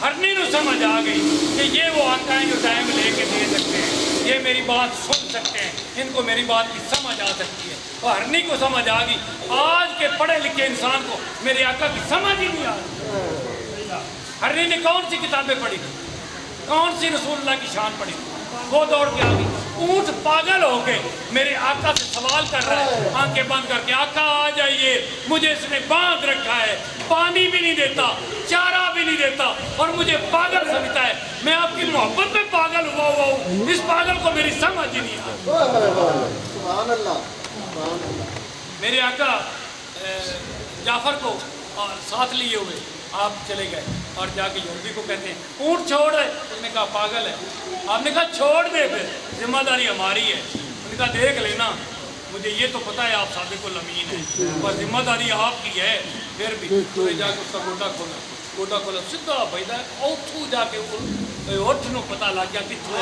हिरनी को समझ आ गई कि ये वो आका है जो टाइम लेके दे सकते हैं, ये मेरी बात सुन सकते हैं, इनको मेरी बात की समझ आ सकती है। और हिरनी को समझ आ गई, आज के पढ़े लिखे इंसान को मेरे आका की समझ ही नहीं आ रही। हिरनी ने कौन सी किताबें पढ़ी, कौन सी रसूलुल्लाह की शान पढ़ी, वो दौड़ के आ गई। ऊंट पागल हो गए, मेरे आका से सवाल कर रहा है आंखें बंद करके, आका आ जाइए, मुझे इसने बांध रखा है, पानी भी नहीं देता, चारा भी नहीं देता और मुझे पागल समझता है। मैं आपकी मोहब्बत में पागल हुआ हूँ, इस पागल को मेरी समझ ही नहीं आ। मेरे आका जाफर को और साथ लिए हुए आप चले गए और जाके यहूदी को कहते हैं ऊँट छोड़ है। उसने कहा पागल है। आपने कहा छोड़ दे, फिर जिम्मेदारी हमारी है। उसने कहा देख लेना, मुझे ये तो पता है आप सादिकुल अमीन है, पर जिम्मेदारी आपकी है। फिर भी तो जाके उसका गोटा खोला सीधा भैया उठू जाके उठ नो पता लग गया कितों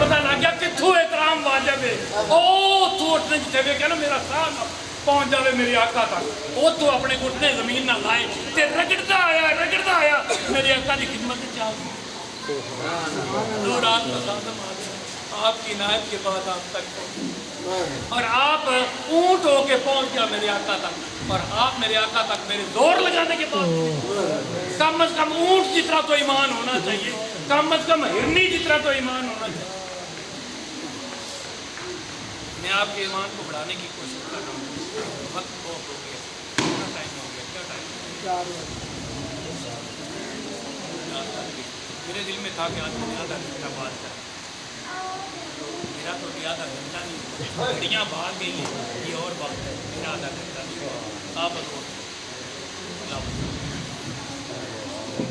पता लग गया कितों एहतराम वाजिब है। ओ तू उठने जिथे वे कहना मेरा साह पहुंच जावे मेरे आका तक, वो तो अपने घुटने जमीन ना लाए ते रगड़ता आया मेरे आका की खिदमत में आ गया। दो रात का साधम आ गया, आपकी इनायत के बाद आप तक पहुंचे और आप ऊंट होके पहुंच गया मेरे आका तक। और आप मेरे आका तक मेरे जोर लगाने के बाद कम अज कम ऊंट जितना तो ईमान होना चाहिए, कम अज कम हिरनी जितना तो ईमान होना चाहिए। मैं आपके ईमान को बढ़ाने की कोशिश कर रहा हूँ। वक्त बहुत हो गया, कितना टाइम हो गया, क्या टाइम? मेरे दिल में था कि आज मैंने आधा घंटा बात कर, मेरा तो ये आधा घंटा नहीं, घड़ियाँ भाग गई हैं, ये और बात है, मेरा आधा घंटा नहीं हुआ। आप